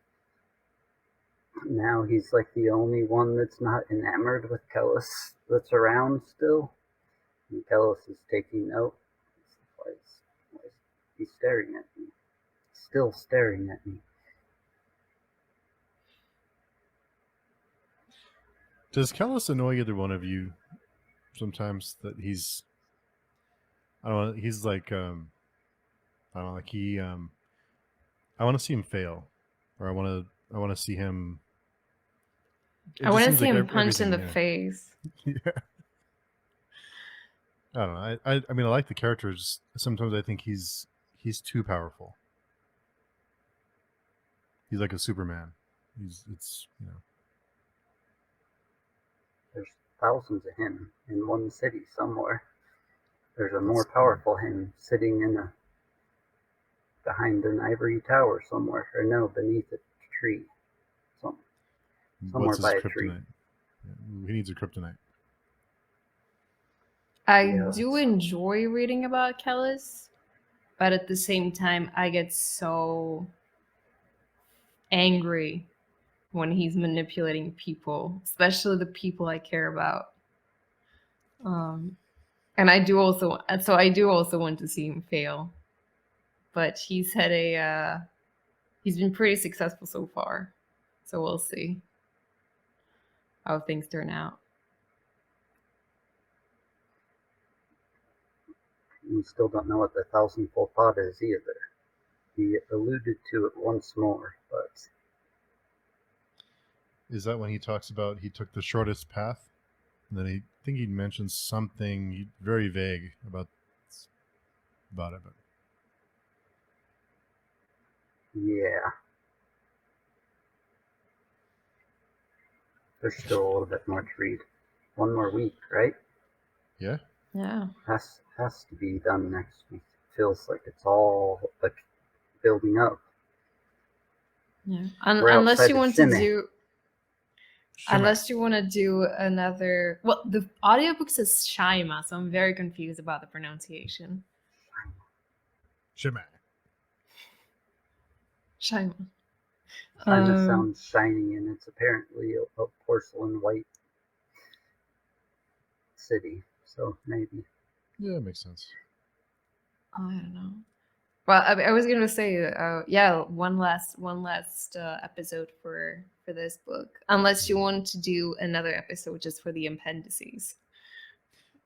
Now he's like the only one that's not enamored with Kellis that's around still. And Kellis is taking note. Why is he staring at me? Still staring at me. Does Kellis annoy either one of you sometimes that he's, I don't know, he's like, I don't know, like he, I want to see him fail, or I want to see him. I want to see him punched in the face. Yeah. I don't know. I mean, I like the characters. Sometimes I think he's too powerful. He's like a Superman. It's There's thousands of him in one city somewhere. There's a more powerful him sitting behind an ivory tower somewhere, or no, beneath a tree, somewhere by a tree. Yeah, he needs a kryptonite. I do enjoy reading about Kellis, but at the same time, I get so angry when he's manipulating people, especially the people I care about. And I do also want to see him fail, but he's been pretty successful so far, so we'll see how things turn out. We still don't know what the Thousandfold Thought is either. He alluded to it once more, but... Is that when he talks about he took the shortest path? And then I think he mentions something very vague about it. But... yeah. There's still a little bit more to read. One more week, right? Yeah. Yeah. Has to be done next week. Feels like it's all like building up. Yeah. Unless you want to do another. Well, the audiobook says Shaima, so I'm very confused about the pronunciation. Shaima. Shaima sounds shiny, and it's apparently a porcelain white city, so maybe. Yeah, it makes sense. I don't know. Well, I was gonna say, one last episode for this book, unless you want to do another episode just for the appendices.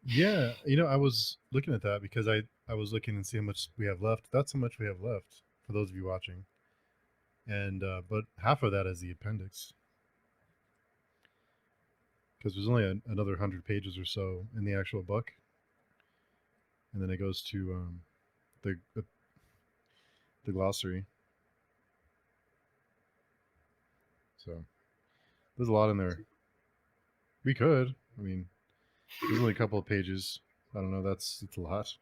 Yeah, I was looking at that because I was looking and see how much we have left. That's how much we have left for those of you watching, and but half of that is the appendix, because there's only another 100 pages or so in the actual book, and then it goes to the the glossary. So there's a lot in there. We could. I mean, there's only a couple of pages. I don't know. It's a lot.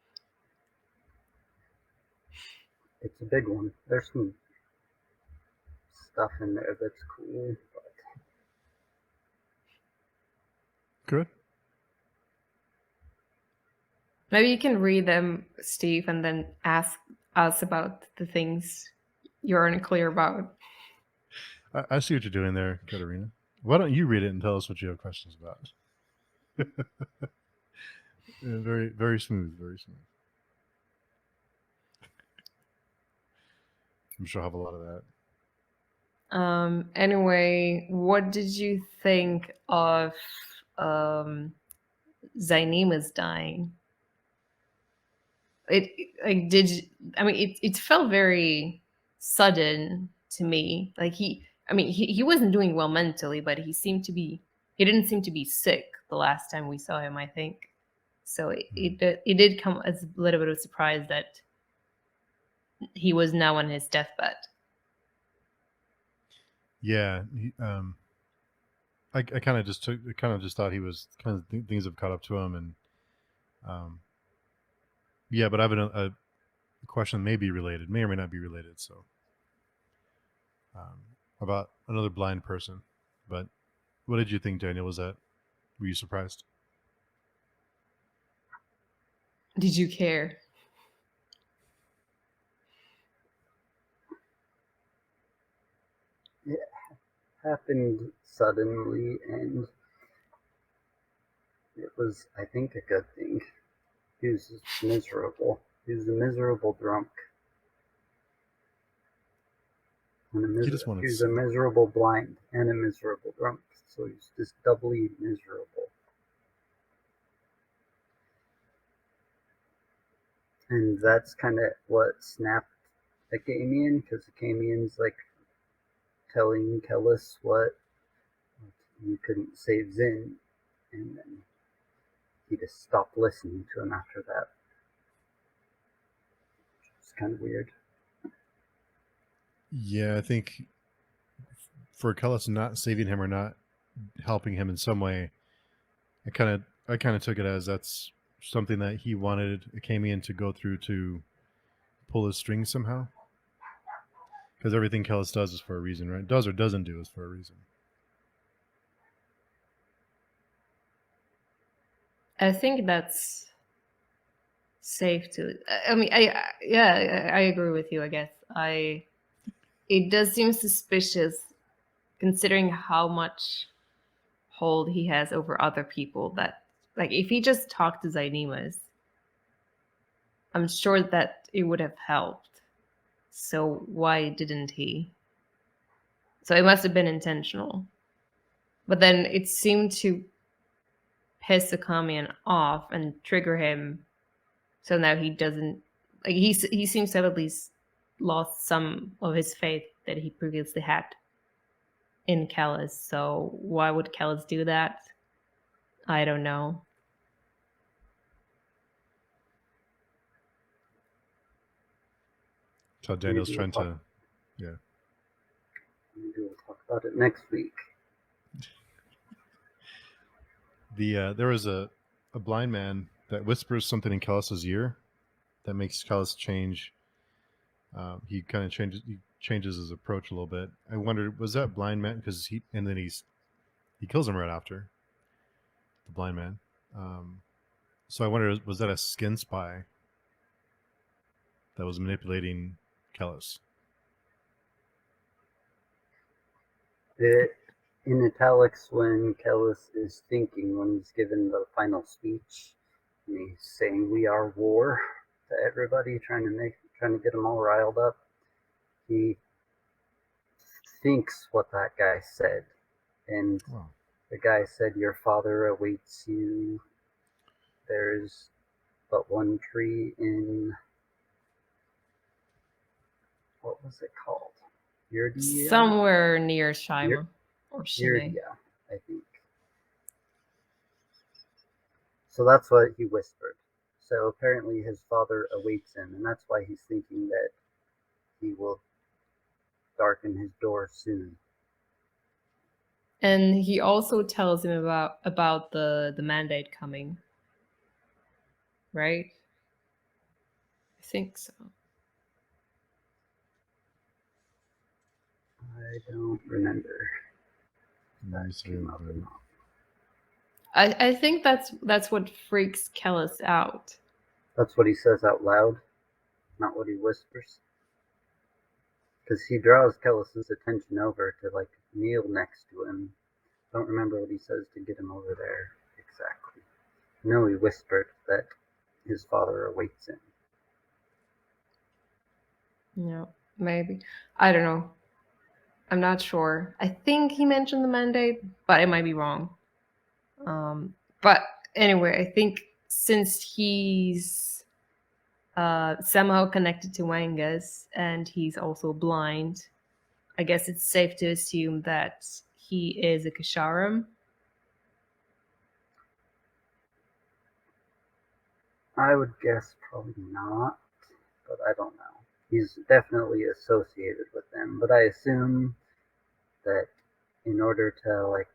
It's a big one. There's some stuff in there that's cool. Good. Maybe you can read them, Steve, and then ask us about the things you're unclear about. I see what you're doing there, Katerina. Why don't you read it and tell us what you have questions about? Very, very smooth. Very smooth. I'm sure I'll have a lot of that. Anyway, what did you think of Zyneema's dying? It felt very sudden to me. Like he wasn't doing well mentally, but he didn't seem to be sick the last time we saw him, I think. So it did come as a little bit of a surprise that he was now on his deathbed. Yeah, I kind of just thought he was things have caught up to him, and yeah, but I have a question may or may not be related. So about another blind person. But what did you think, Daniel? Were you surprised? Did you care? It happened suddenly, and it was, I think, a good thing. He was miserable. He was a miserable drunk. And He just wanted he was to a miserable blind and a miserable drunk. So he's just doubly miserable. And that's kind of what snapped Acamian, because Acamian's like telling Kellis what you couldn't save Zin, and then he just stopped listening to him after that. It's kind of weird. Yeah, I think for Kellis not saving him or not helping him in some way, I kind of took it as that's something that he wanted Acamian to go through to pull his strings somehow. Because everything Kellis does is for a reason, right? Does or doesn't do is for a reason. I think that's safe to. I agree with you. I guess it does seem suspicious, considering how much hold he has over other people. That, like, if he just talked to Zyneema's, I'm sure that it would have helped. So why didn't he? So it must have been intentional. But then it seemed to piss Akamian off and trigger him. So now he doesn't, like, he seems to have at least lost some of his faith that he previously had in Kellis. So why would Kellis do that? I don't know. So Daniel's trying to, yeah. Maybe we'll talk about it next week. There was a blind man that whispers something in Kellis's ear that makes Kellis change. He kind of changes his approach a little bit. I wondered, was that blind man? Because he kills him right after, the blind man. So I wonder, was that a skin spy that was manipulating Kellis? In italics, when Kellis is thinking, when he's given the final speech, and he's saying "We are war" to everybody, trying to get them all riled up, he thinks what that guy said, and the guy said, "Your father awaits you. There's but one tree in," what was it called? Yurdia? Somewhere near Shima or Shime. Yurdia, I think. So that's what he whispered. So apparently his father awaits him, and that's why he's thinking that he will darken his door soon. And he also tells him about the mandate coming, right? I think so. I don't remember Let me that see came up or if not. I think that's what freaks Kellis out. That's what he says out loud, not what he whispers. Because he draws Kellis's attention over to like kneel next to him. Don't remember what he says to get him over there exactly. No, he whispered that his father awaits him. Yeah, maybe. I don't know. I'm not sure. I think he mentioned the mandate, but I might be wrong. But anyway, I think since he's somehow connected to Wangus and he's also blind, I guess it's safe to assume that he is a Kasharam. I would guess probably not, but I don't know. He's definitely associated with them, but I assume that in order to like,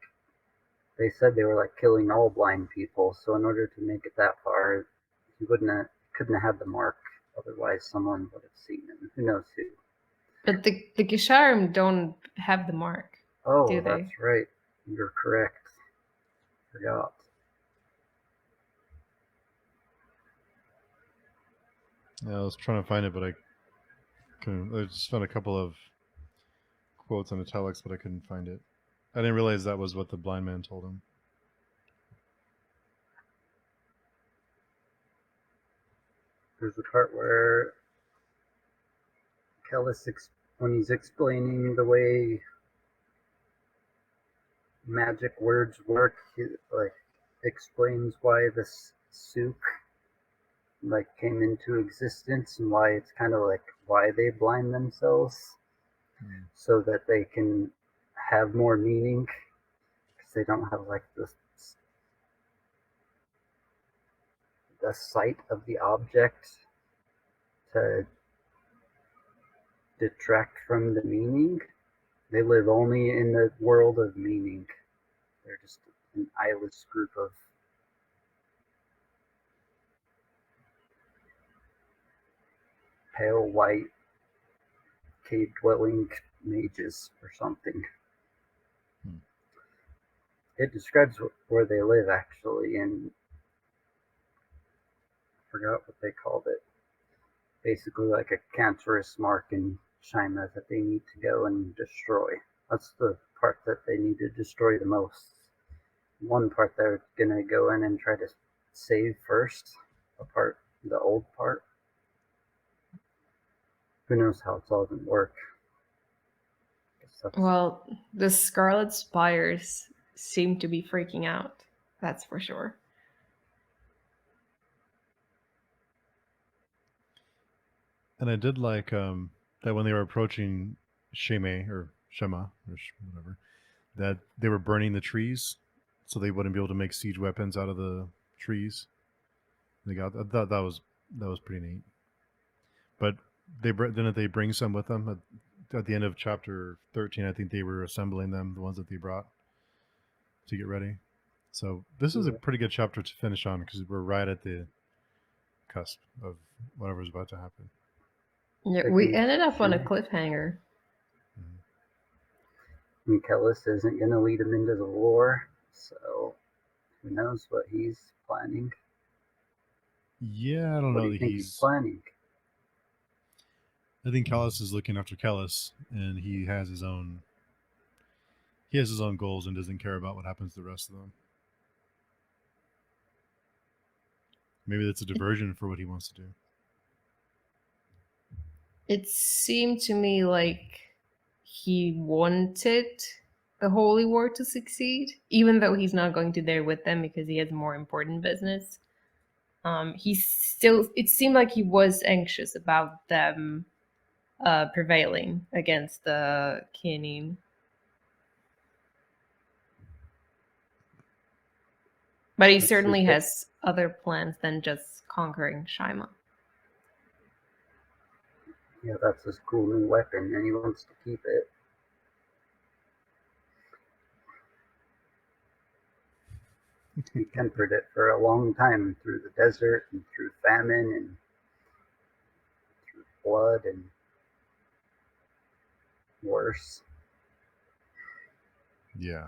they said they were like killing all blind people, so in order to make it that far, he couldn't have had the mark. Otherwise, someone would have seen him. Who knows who? But the Kasharam don't have the mark. Oh, Do they? that's right. You're correct. Forgot. Yeah, I was trying to find it, but I couldn't. I just found a couple of quotes on italics, but I couldn't find it. I didn't realize that was what the blind man told him. There's a part where Kellis, when he's explaining the way magic words work, he like explains why this souk like came into existence and why it's kind of like why they blind themselves so that they can have more meaning because they don't have like the sight of the object to detract from the meaning. They live only in the world of meaning. They're just an eyeless group of pale white cave-dwelling mages or something. It describes where they live actually, and I forgot what they called it. Basically like a cancerous mark in Shima that they need to go and destroy. That's the part that they need to destroy the most. One part they're gonna go in and try to save first, the old part. Who knows how it's all gonna work. Well, the Scarlet Spires seem to be freaking out. That's for sure. And I did like that when they were approaching Shema or whatever, that they were burning the trees so they wouldn't be able to make siege weapons out of the trees. I thought that was pretty neat. But didn't they bring some with them at the end of chapter 13? I think they were assembling them, the ones that they brought to get ready. So this is a pretty good chapter to finish on because we're right at the cusp of whatever's about to happen. Yeah, we ended up on a cliffhanger. And Kellis isn't going to lead him into the war, so who knows what he's planning. Yeah, I don't know that he's planning. I think Kellis is looking after Kellis, and he has his own goals and doesn't care about what happens to the rest of them. Maybe that's a diversion for what he wants to do. It seemed to me like he wanted the Holy War to succeed, even though he's not going to there with them because he has more important business. It seemed like he was anxious about them prevailing against the Kinin. But he certainly has other plans than just conquering Shima. Yeah, that's his cool new weapon, and he wants to keep it. He tempered it for a long time through the desert and through famine and through blood and worse. Yeah.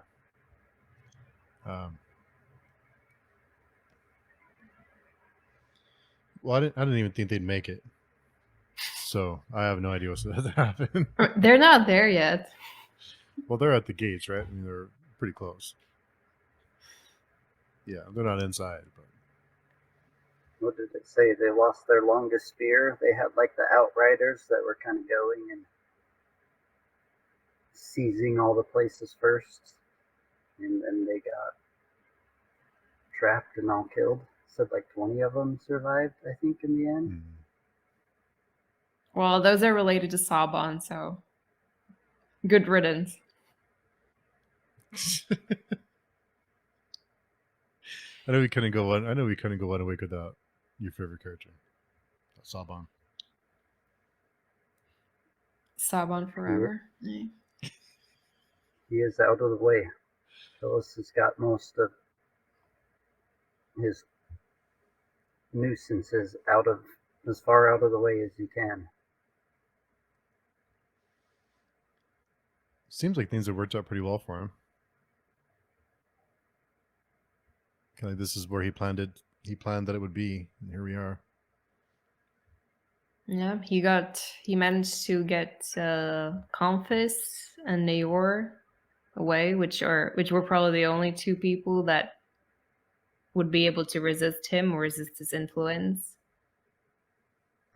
Well, I didn't even think they'd make it. So I have no idea what's going to happen. They're not there yet. Well, they're at the gates, right? I mean, they're pretty close. Yeah, they're not inside, but What did it say? They lost their longest spear. They had like the outriders that were kind of going and seizing all the places first, and then they got trapped and all killed. Said like 20 of them survived, I think, in the end. Well, those are related to Saban, so good riddance. I know we couldn't go one week without your favorite character, Saban. Saban forever. Yeah. He is out of the way. Phyllis has got most of his nuisances out of as far out of the way as you can. Seems like things have worked out pretty well for him. Kind of like this is where he planned it. He planned that it would be, and here we are. Yeah, he managed to get Confis and Naor away, which were probably the only two people that would be able to resist him or resist his influence.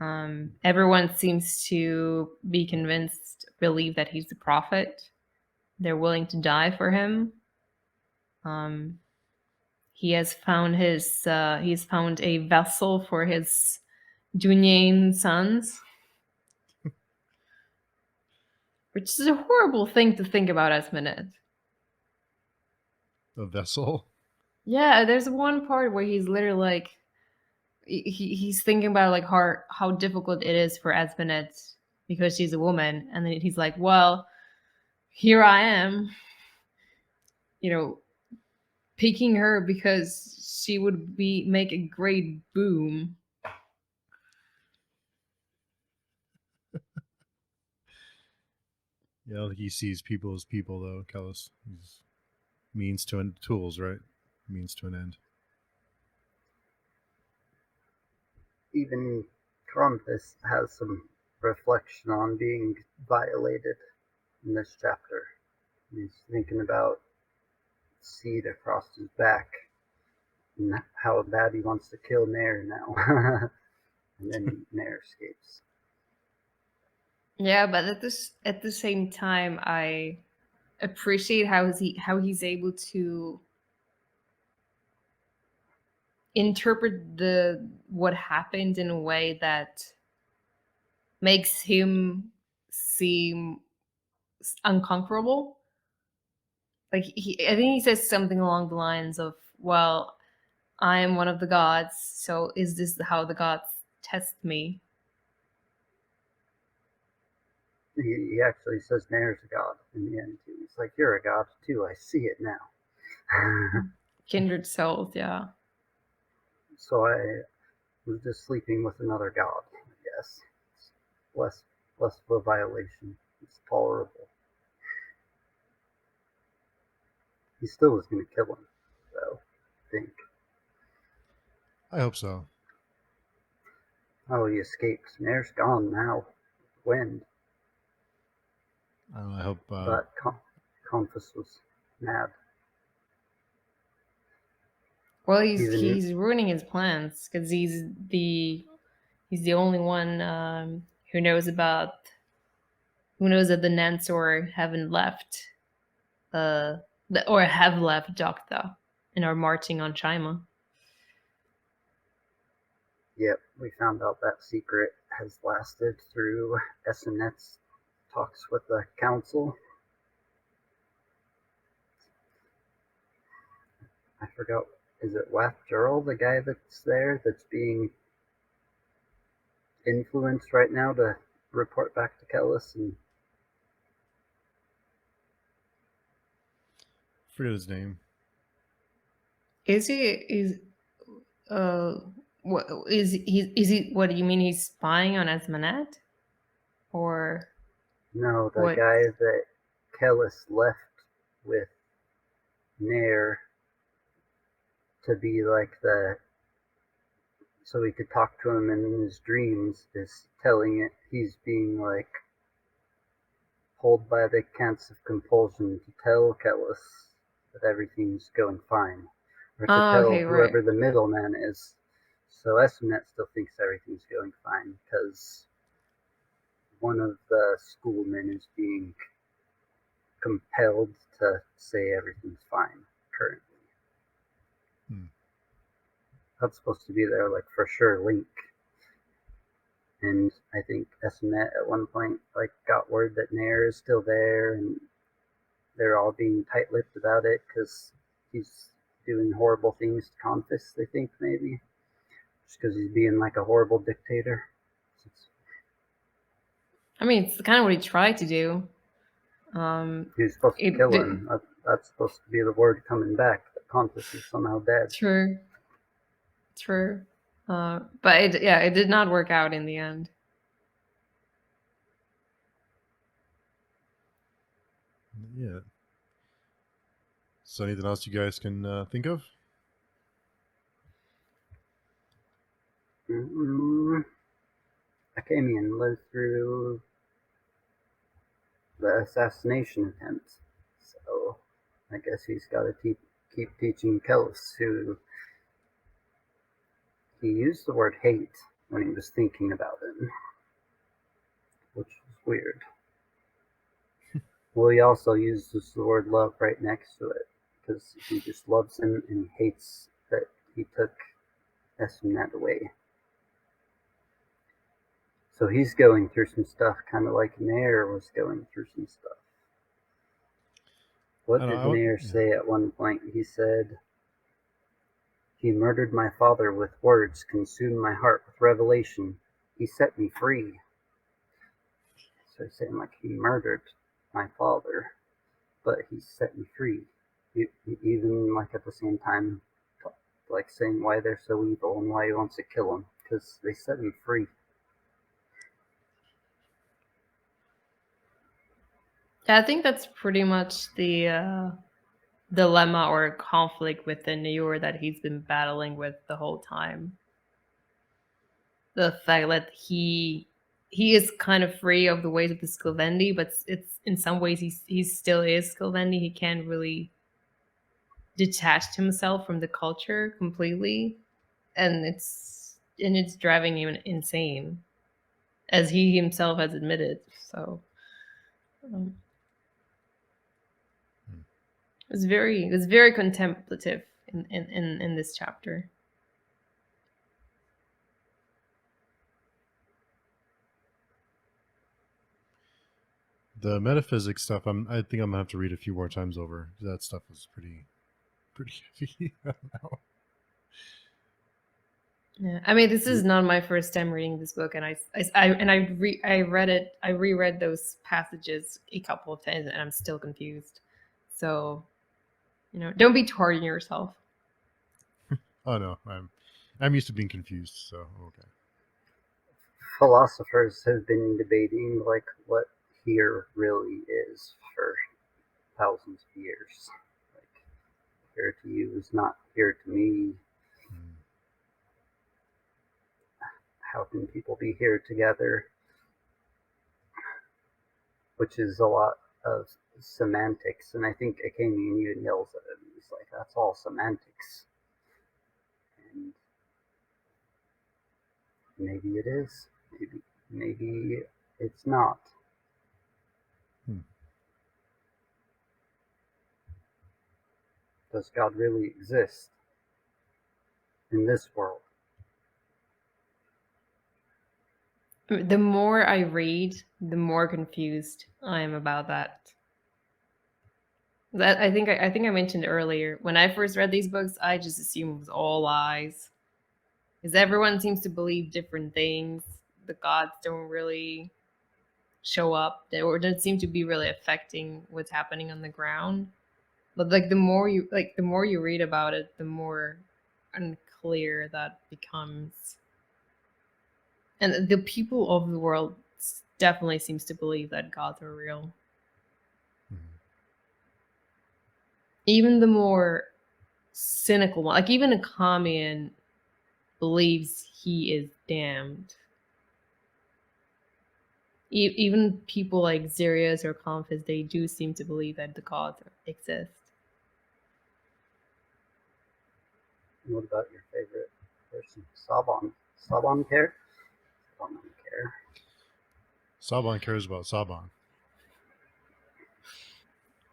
Everyone seems to be believe that he's the prophet. They're willing to die for him. He has found he's found a vessel for his Dunyan sons. Which is a horrible thing to think about as Minute. A vessel? Yeah, there's one part where he's literally like he's thinking about like how difficult it is for Espenet because she's a woman, and then he's like, well, here I am, picking her because she would make a great boom. Yeah, he sees people as people, though. Callus, he's means to end tools, right? Means to an end. Even Cronthus has some reflection on being violated in this chapter. He's thinking about seed across his back and how bad he wants to kill Nair now. And then Nair escapes. Yeah, but at the same time, I appreciate how he's able to interpret what happened in a way that makes him seem uncomfortable. Like I think he says something along the lines of, "Well, I am one of the gods, so is this how the gods test me?" He actually says Nair's a god in the end too. He's like, "You're a god too. I see it now." Kindred souls, yeah. So I was just sleeping with another god, I guess. It's less of a violation. It's tolerable. He still was going to kill him, though, I think. I hope so. Oh, he escaped. Nair's gone now. Wind. I don't know. I hope. But Confus was mad. Well, he's ruining his plans because he's the only one who knows that the Nansor haven't left, or have left Jokta and are marching on Chima. Yep, we found out that secret has lasted through Essenet's talks with the council. I forgot, is it Wath Jurl, the guy that's there, that's being influenced right now to report back to Kellis and Forget his name. Is he what is he what do you mean he's spying on Esmanette? Or no, the what? guy that Kellis left with Nair to be like so he could talk to him in his dreams is telling it he's being like pulled by the cancer of compulsion to tell Kellis that everything's going fine, or to tell Okay, whoever right. the middleman is. So Esmanette still thinks everything's going fine because one of the schoolmen is being compelled to say everything's fine currently. That's supposed to be their like for sure link. And I think Esmanette at one point like got word that Nair is still there, and they're all being tight-lipped about it because he's doing horrible things to Confis. They think maybe just because he's being like a horrible dictator. I mean, it's kind of what he tried to do. He was supposed to kill him. That's supposed to be the word coming back that Confis is somehow dead. True. But it did not work out in the end. Yeah. So anything else you guys can think of? Akamian lived through the assassination attempt, so I guess he's got to keep teaching Kellis, who he used the word hate when he was thinking about him, which was weird. Well, he also uses the word love right next to it, because he just loves him and he hates that he took Esmanette away. So he's going through some stuff, kind of like Nair was going through some stuff. What did Nair say at one point? He said, "He murdered my father with words, consumed my heart with revelation. He set me free." So he's saying like he murdered my father, but he set me free. Even like at the same time, like saying why they're so evil and why he wants to kill them, because they set him free. Yeah, I think that's pretty much the dilemma or conflict within Yor that he's been battling with the whole time. The fact that he is kind of free of the ways of the Skilvendi, but it's in some ways he still is Skilvendi. He can't really detach himself from the culture completely, and it's driving him insane, as he himself has admitted. So it was very contemplative in this chapter. The metaphysics stuff, I think I'm gonna have to read a few more times over. That stuff was pretty heavy. Yeah, I mean, this is not my first time reading this book, and I reread those passages a couple of times, and I'm still confused. So, don't be too hard on yourself. Oh no, I'm used to being confused, so okay. Philosophers have been debating like what here really is for thousands of years. Like, here to you is not here to me. How can people be here together? Which is a lot of semantics, and I think Akamian even yells at him. He's like, "That's all semantics." And maybe it is. Maybe it's not. Does God really exist in this world? The more I read, the more confused I am about that. I think I mentioned earlier, when I first read these books, I just assumed it was all lies, because everyone seems to believe different things. The gods don't really show up or that seem to be really affecting what's happening on the ground. But like the more you read about it, the more unclear that becomes. And the people of the world definitely seems to believe that gods are real. Mhm. Even the more cynical one, like even a commune believes he is damned. Even people like Xerius or Conphus, they do seem to believe that the gods exist. What about your favorite person? Saban. Saban care? Saban don't care. Saban cares about Saban.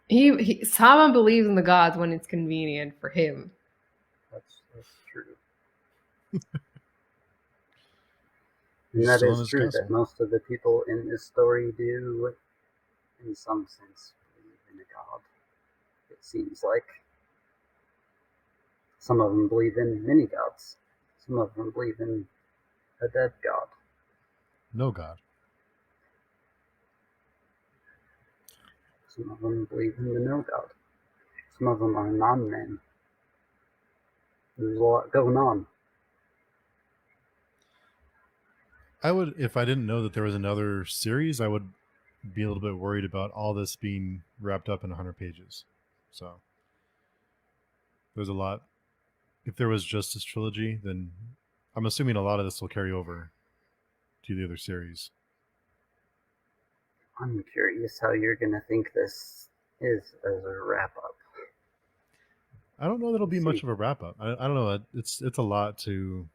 Saban believes in the gods when it's convenient for him. That's true. He's And that still in is his true castle. that most of the people in this story do, in some sense, believe in a god. It seems like. Some of them believe in many gods. Some of them believe in a dead god. No god. Some of them believe in the no god. Some of them are non-men. There's a lot going on. I would, if I didn't know that there was another series, I would be a little bit worried about all this being wrapped up in 100 pages. So there's a lot. If there was just this trilogy, then I'm assuming a lot of this will carry over to the other series. I'm curious how you're going to think this is as a wrap-up. I don't know that it'll be Let's much see. of a wrap up. I don't know. It's a lot to.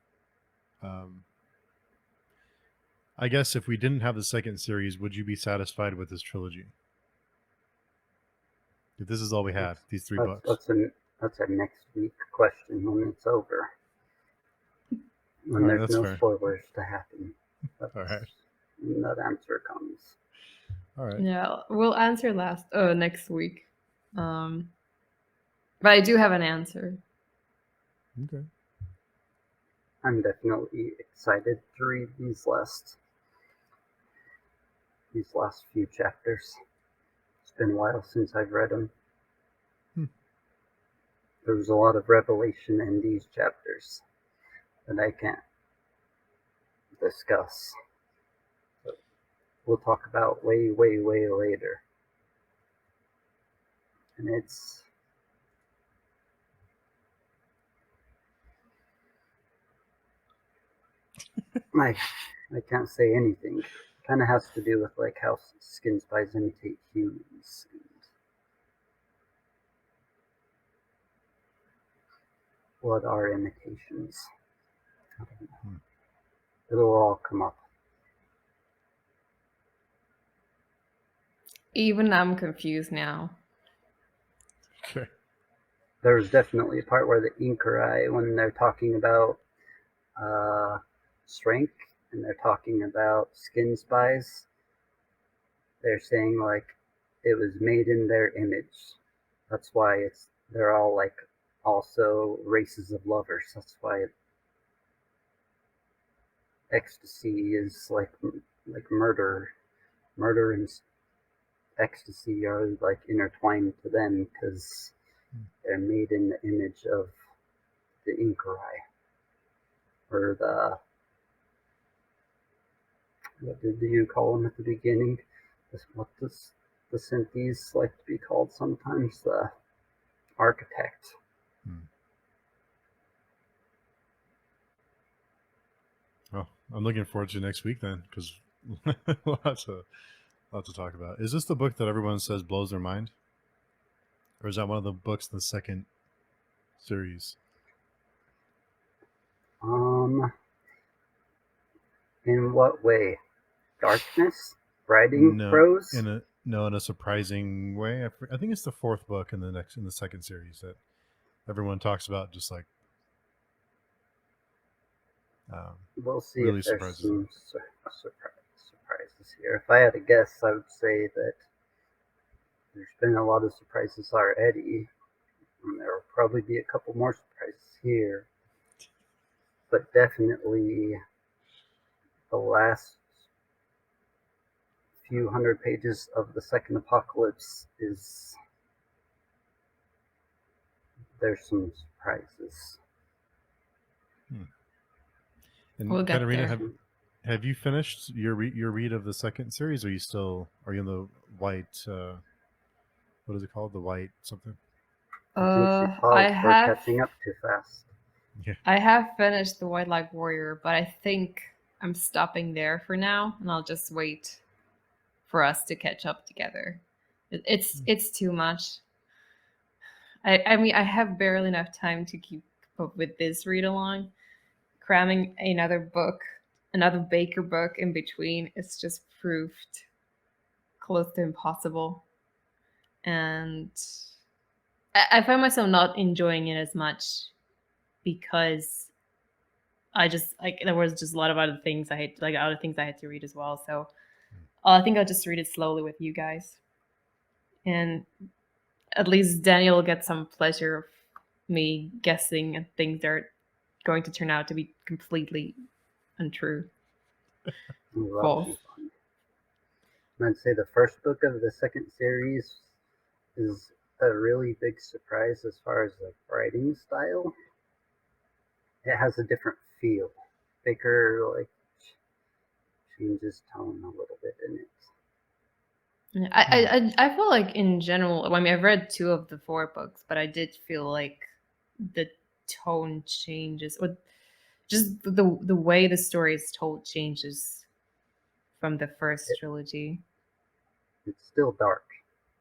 I guess if we didn't have the second series, would you be satisfied with this trilogy? If this is all we had, these three books. That's a next week question when it's over. When All right, there's that's no fair. spoilers to happen. All right. When that answer comes. All right. Yeah, we'll answer next week. But I do have an answer. Okay. I'm definitely excited to read these last few chapters. It's been a while since I've read them. There's a lot of revelation in these chapters that I can't discuss. But we'll talk about way, way, way later. And it's I can't say anything. It kind of has to do with like how skin spies imitate humans. And what are imitations? I don't know. It'll all come up. Even I'm confused now. Okay. There's definitely a part where the Inkarai, when they're talking about strength and they're talking about skin spies, they're saying like it was made in their image. That's why they're all like also races of lovers. That's why ecstasy is like murder and ecstasy are like intertwined to them because they're made in the image of the Inkarai, or the, what did you call them at the beginning? What does the Synthes like to be called sometimes? The architect. Well, I'm looking forward to next week then, because lots to talk about. Is this the book that everyone says blows their mind, or is that one of the books in the second series? In what way? Darkness? Writing prose? In a surprising way. I think it's the fourth book in the second series that everyone talks about. Just like we'll see really if there's surprises some surprises here. If I had to guess, I would say that there's been a lot of surprises already, and there will probably be a couple more surprises here. But definitely the last few hundred pages of the second apocalypse there's some surprises. And We'll get Katerina, there. have you finished your read of the second series? Or are you in the white? What is it called? The white something? I think she I paused for have catching up too fast. Yeah. I have finished the White Light Warrior, but I think I'm stopping there for now, and I'll just wait for us to catch up together. It's too much. I mean, I have barely enough time to keep up with this read along. Cramming another book, another Bakker book in between, is just proved close to impossible. And I find myself not enjoying it as much because I just like there was just a lot of other things I had other things I had to read as well. So I think I'll just read it slowly with you guys, and at least Daniel will get some pleasure of me guessing at things that are going to turn out to be completely untrue. Well, that'll be fun. I'd say the first book of the second series is a really big surprise as far as like writing style. It has a different feel. Bakker like changes tone a little bit in it. I feel like in general, I mean, I've read 2 of the 4 books, but I did feel like the tone changes, or just the way the story is told changes from the first trilogy. It's still dark.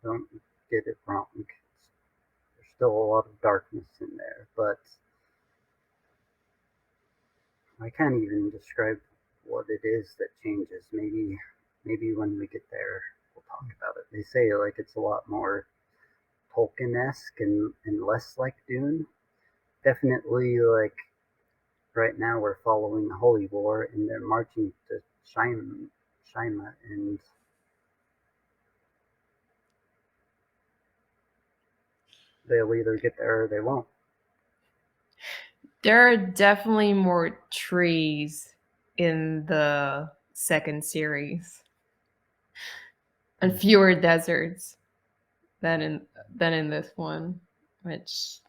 Don't get it wrong. There's still a lot of darkness in there, but I can't even describe what it is that changes. Maybe when we get there, we'll talk about it. They say like it's a lot more Tolkien-esque and less like Dune. Definitely, like right now we're following the Holy War and they're marching to Shima, and they'll either get there or they won't. There are definitely more trees in the second series, and fewer deserts than in this one, which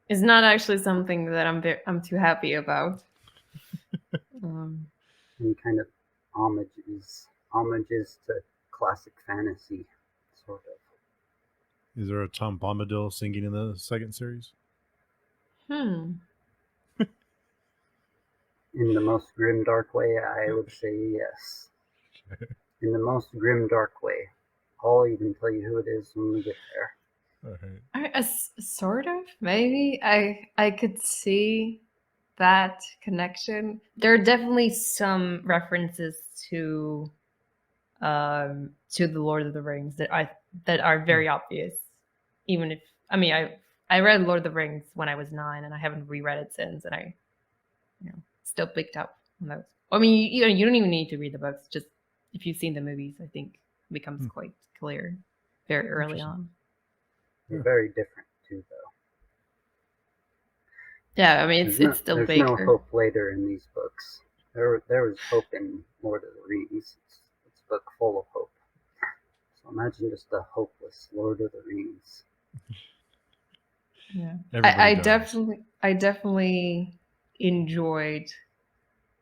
is not actually something that I'm too happy about. Any kind of homages to classic fantasy, sort of. Is there a Tom Bombadil singing in the second series? In the most grim, dark way, I would say yes. In the most grim, dark way. I'll even tell you who it is when we get there. Okay. Sort of, maybe. I could see that connection. There are definitely some references to the Lord of the Rings that are very obvious. Even if I read Lord of the Rings when I was 9, and I haven't reread it since, and I still picked up on those. I mean, you don't even need to read the books. Just if you've seen the movies, I think it becomes quite clear very early on. They're very different too, though. Yeah, I mean, it's still there's Bakker. no hope later in these books. There was hope in Lord of the Rings. It's a book full of hope. So imagine just a hopeless Lord of the Rings. Yeah, I definitely enjoyed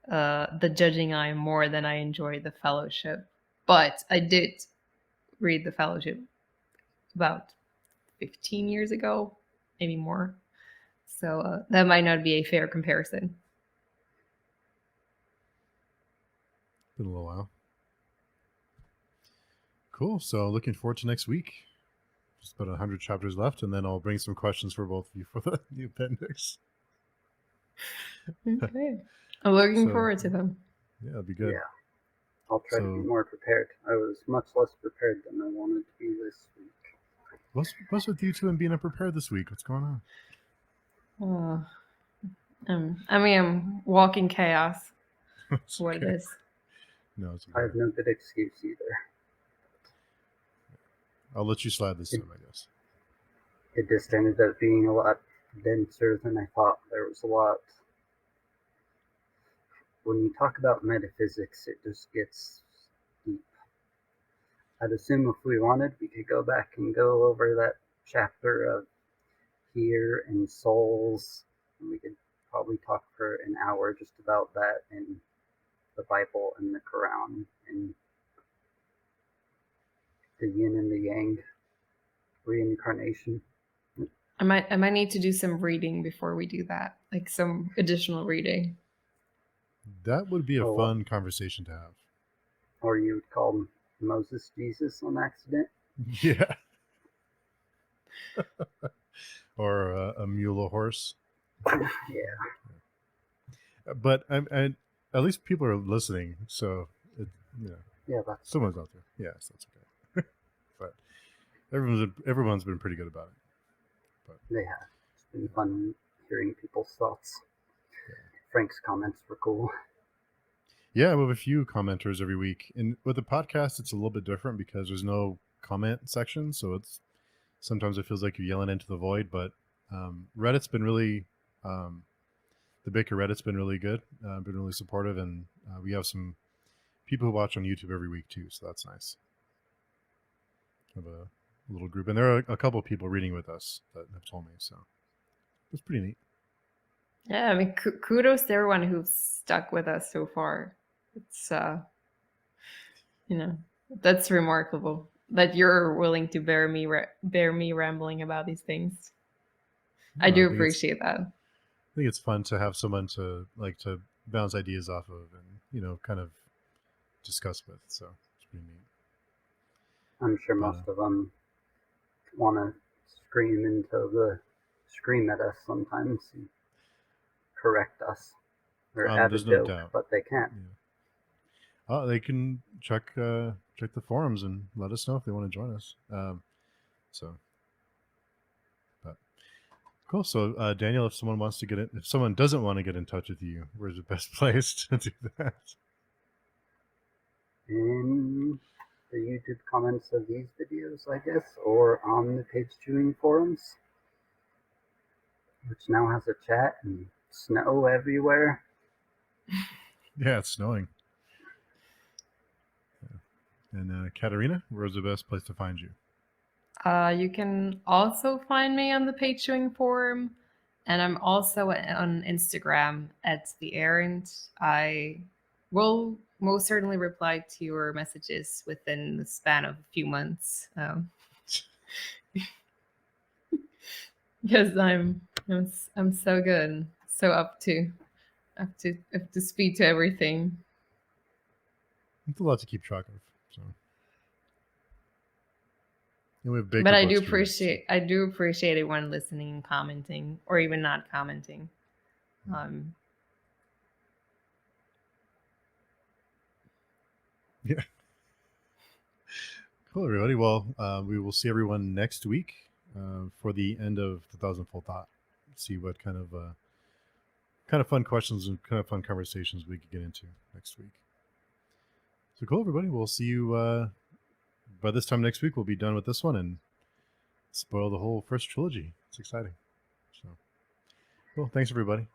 the Judging Eye more than I enjoyed the Fellowship, but I did read the Fellowship about 15 years ago, maybe more. So that might not be a fair comparison. Been a little while. Cool. So looking forward to next week. Just about 100 chapters left, and then I'll bring some questions for both of you for the appendix. Okay. I'm looking forward to them. Yeah, it'll be good. Yeah. I'll try to be more prepared. I was much less prepared than I wanted to be this week. What's with you two and being unprepared this week? What's going on? I mean, I'm walking chaos. What it is. No, it's okay. I have no good excuse either. I'll let you slide this time, I guess. It just ended up being a lot denser than I thought. There was a lot. When you talk about metaphysics, it just gets deep. I'd assume if we wanted, we could go back and go over that chapter of fear and souls. And we could probably talk for an hour just about that in the Bible and the Quran and the yin and the yang, reincarnation. I might need to do some reading before we do that, like some additional reading. That would be a fun conversation to have. Or you would call Moses Jesus on accident. Yeah. Or a mule or horse. Yeah. But I at least people are listening, so yeah, someone's out there. Yes, that's okay. But everyone's been pretty good about it. But they have. It's been fun hearing people's thoughts. Yeah. Frank's comments were cool. Yeah, we have a few commenters every week, and with the podcast, it's a little bit different because there's no comment section, so it's sometimes it feels like you're yelling into the void. But Reddit's been really the Bakker Reddit's been really good, been really supportive, and we have some people who watch on YouTube every week too, so that's nice. We have a little group, and there are a couple of people reading with us that have told me, so it's pretty neat. Yeah, I mean, kudos to everyone who's stuck with us so far. It's that's remarkable that you're willing to bear me rambling about these things. I do appreciate that. I think it's fun to have someone to bounce ideas off of and kind of discuss with, so it's pretty neat. I'm sure most of them want to scream at us sometimes and correct us or add a joke, no doubt. But they can't. Yeah. Oh, they can check the forums and let us know if they want to join us. But cool. So Daniel, if someone doesn't want to get in touch with you, where's the best place to do that? In the YouTube comments of these videos, I guess, or on the Page Chewing forums, which now has a chat and snow everywhere. Yeah, it's snowing. Yeah. And Katerina, where's the best place to find you? You can also find me on the Page Chewing forum, and I'm also on Instagram at The Errand. I will most certainly reply to your messages within the span of a few months. Because I'm so good, so up to speed to everything. It's a lot to keep track of. So, and we have but I do appreciate everyone listening and commenting, or even not commenting. Yeah. Cool, everybody. Well, we will see everyone next week for the end of the Thousandfold Thought. See what kind of fun questions and kind of fun conversations we could get into next week. So cool, everybody. We'll see you by this time next week. We'll be done with this one and spoil the whole first trilogy. It's exciting. So cool. Thanks, everybody.